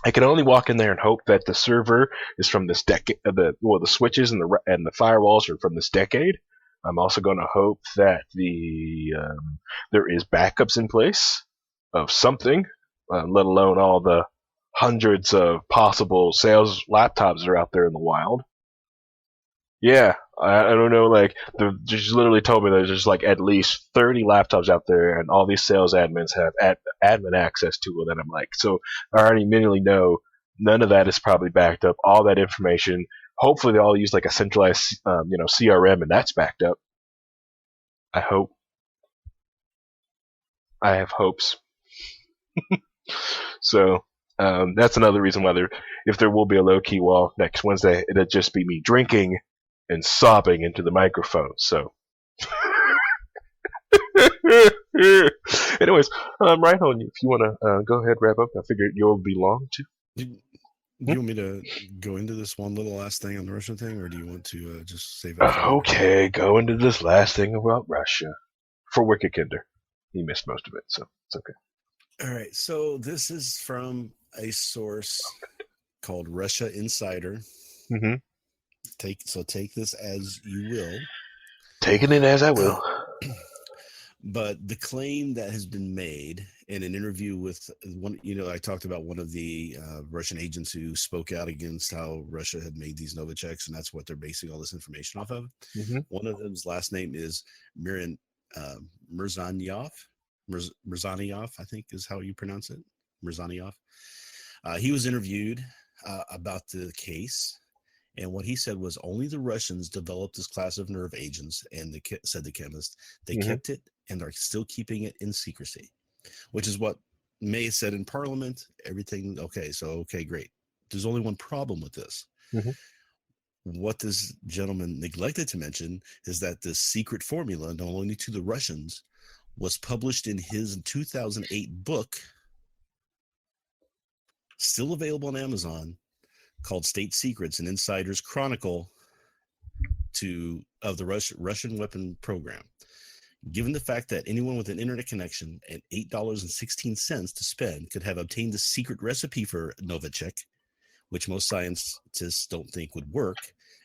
I can only walk in there and hope that the server is from this decade. The switches and the firewalls are from this decade. I'm also going to hope that there is backups in place of something, let alone all the hundreds of possible sales laptops that are out there in the wild. Yeah, I don't know. Like, they just literally told me there's just like at least 30 laptops out there, and all these sales admins have admin access to it. And I'm like, so I already immediately know none of that is probably backed up. All that information, hopefully, they all use like a centralized, CRM, and that's backed up. I hope. I have hopes. So that's another reason why if there will be a low key wall next Wednesday, it'll just be me drinking and sobbing into the microphone. So, anyways, right on you. If you want to go ahead, wrap up. I figured you'll be long too. Do you want me to go into this one little last thing on the Russian thing, or do you want to just save it? Okay, go into this last thing about Russia for Wicked Kinder. He missed most of it, so it's okay. All right, so this is from a source called Russia Insider. Mm-hmm. Take this as you will. Taking it as I will. But the claim that has been made in an interview with one, I talked about one of the Russian agents who spoke out against how Russia had made these Novicheks, and that's what they're basing all this information off of. Mm-hmm. One of them's last name is Mirzanyov. Mirzanyov, I think is how you pronounce it. Mirzanyov. He was interviewed about the case. And what he said was only the Russians developed this class of nerve agents, and said the chemist, they kept it and are still keeping it in secrecy, which is what May said in Parliament. Everything, okay, great. There's only one problem with this. Mm-hmm. What this gentleman neglected to mention is that this secret formula, not only to the Russians, was published in his 2008 book, still available on Amazon, called State Secrets, an Insider's Chronicle of the Russian weapon program. Given the fact that anyone with an internet connection and $8.16 to spend could have obtained the secret recipe for Novichok, which most scientists don't think would work,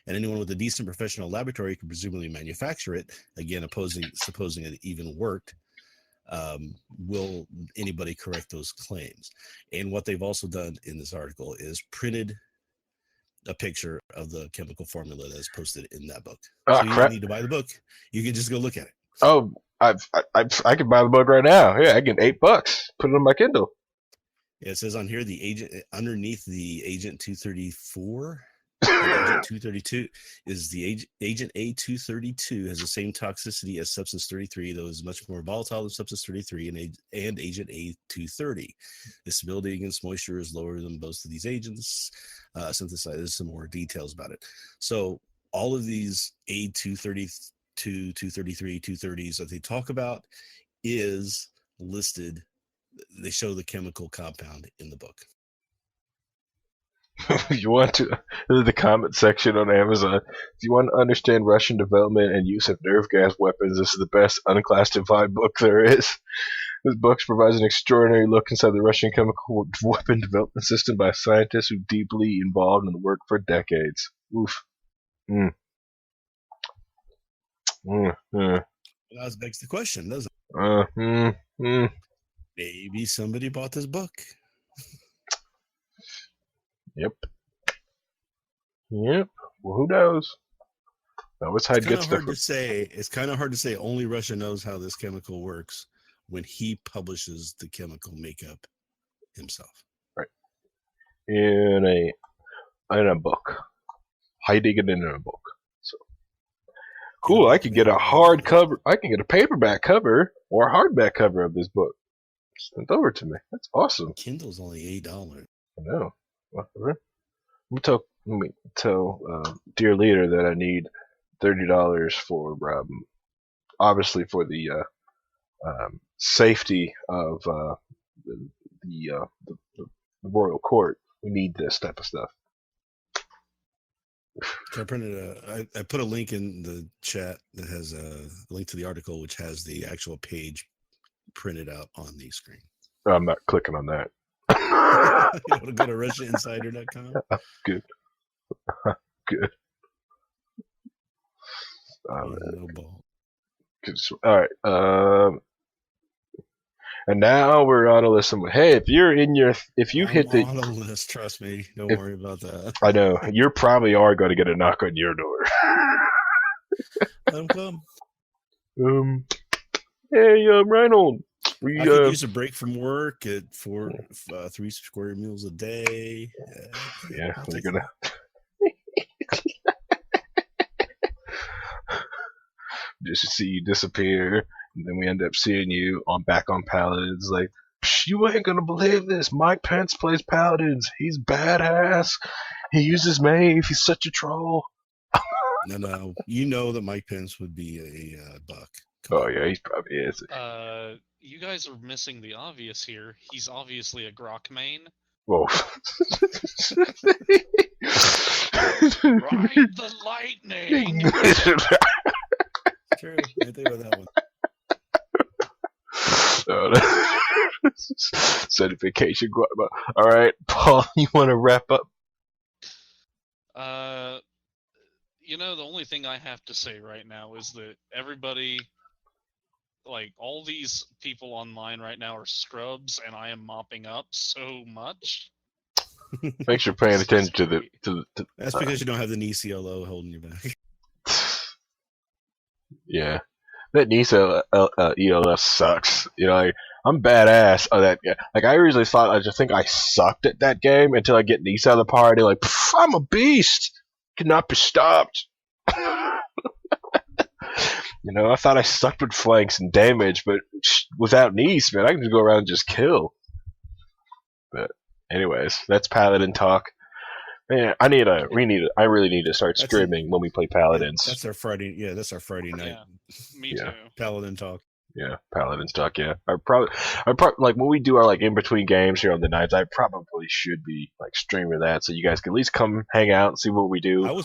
and anyone with a decent professional laboratory could presumably manufacture it, again, supposing it even worked, will anybody correct those claims? And what they've also done in this article is printed a picture of the chemical formula that is posted in that book. So you don't need to buy the book. You can just go look at it. Oh, I can buy the book right now. Yeah, I get $8. Put it on my Kindle. Yeah, it says on here the agent underneath the Agent 234. Agent 232 is the Agent A232 has the same toxicity as Substance 33, though is much more volatile than Substance 33 and Agent A230. The stability against moisture is lower than most of these agents. Synthesized. There's some more details about it. So all of these A232, 233, 230s that they talk about is listed. They show the chemical compound in the book. If you want to, the comment section on Amazon, if you want to understand Russian development and use of nerve gas weapons, this is the best unclassified book there is. This book provides an extraordinary look inside the Russian chemical weapon development system by scientists who deeply involved in the work for decades. Oof. That begs the question, doesn't it? Maybe somebody bought this book. Yep. Well, who knows? That was how it gets hard to say. It's kind of hard to say only Russia knows how this chemical works when he publishes the chemical makeup himself. Right. In a book. Hiding it in a book. So cool. I could get a hardcover. I can get a paperback cover or a hardback cover of this book sent over to me. That's awesome. Kindle's only $8. I know. let me tell dear leader that I need $30 for obviously for the safety of the royal court. We need this type of stuff. So I put a link in the chat that has a link to the article, which has the actual page printed out on the screen. I'm not clicking on that. You want to go to RussiaInsider.com? Good. Good. No ball. All right. And now we're on a list. Hey, if you're in your, if you hit the on a list, trust me, don't worry about that. I know you probably are going to get a knock on your door. Let them come. Hey, Reinhold. I could use a break from work at 3 square meals a day. Yeah, we're gonna. Just to see you disappear, and then we end up seeing you back on Paladins. Like, you ain't gonna believe this. Mike Pence plays Paladins. He's badass. He uses Maeve. He's such a troll. No. You know that Mike Pence would be a buck. Oh yeah, he's probably is. You guys are missing the obvious here. He's obviously a Grok main. Whoa. Ride the lightning. True. I think about that one. Certification. All right, Paul, you want to wrap up? The only thing I have to say right now is that everybody, like all these people online right now, are scrubs, and I am mopping up so much. Thanks for paying attention to the. That's because you don't have the knee CLO holding you back. Yeah, that NISA ELF sucks. Like, I'm badass. Oh, that yeah. Like, I originally thought I sucked at that game until I get NISA out of the party. Like, I'm a beast. Cannot be stopped. I thought I sucked with flanks and damage, but without Nice, man, I can just go around and just kill. But anyways, that's Paladin talk. Man, I really need to start streaming when we play Paladins. That's our Friday. Yeah, that's our Friday night. Yeah, me too. Paladin talk. Yeah, Paladins talk. Yeah, I probably like when we do our like in between games here on the nights. I probably should be like streaming that so you guys can at least come hang out and see what we do.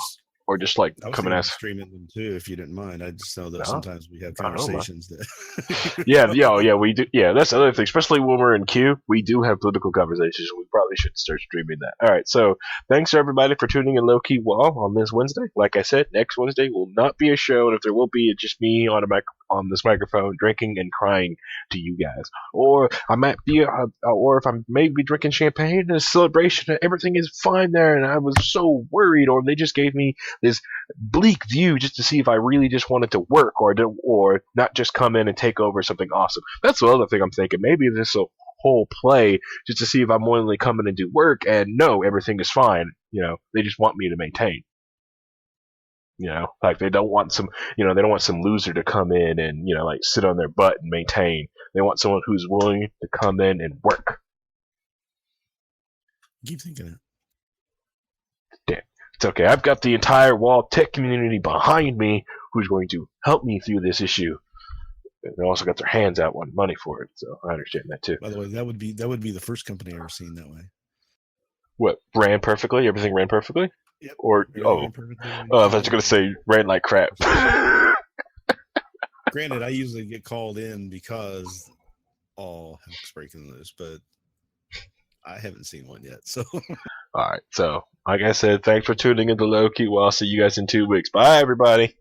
Or just like come and ask. Streaming them too, if you didn't mind. I just know that sometimes we have conversations that. yeah, we do. Yeah, that's the other thing. Especially when we're in queue, we do have political conversations. We probably should start streaming that. All right, so thanks everybody for tuning in Low Key WAL on this Wednesday. Like I said, next Wednesday will not be a show, and if there will be, it's just me on this microphone drinking and crying to you guys. Or I might be, or if I may be drinking champagne in a celebration and everything is fine there, and I was so worried, or they just gave me this bleak view just to see if I really just wanted to work or not just come in and take over something awesome. That's the other thing I'm thinking. Maybe this is a whole play just to see if I'm willing to come in and do work, and no, everything is fine. They just want me to maintain. Like they don't want some loser to come in and, like sit on their butt and maintain. They want someone who's willing to come in and work. Keep thinking it. Damn. It's okay. I've got the entire WAL tech community behind me who's going to help me through this issue. They also got their hands out wanting money for it, so I understand that too. By the way, that would be the first company I've ever seen that way. What, ran perfectly? Everything ran perfectly? Yep. Or I was going to say ran like crap. Granted, I usually get called in because all heck's breaking loose, but I haven't seen one yet. So, all right. So, like I said, thanks for tuning into Low Key. Well, I'll see you guys in 2 weeks. Bye, everybody.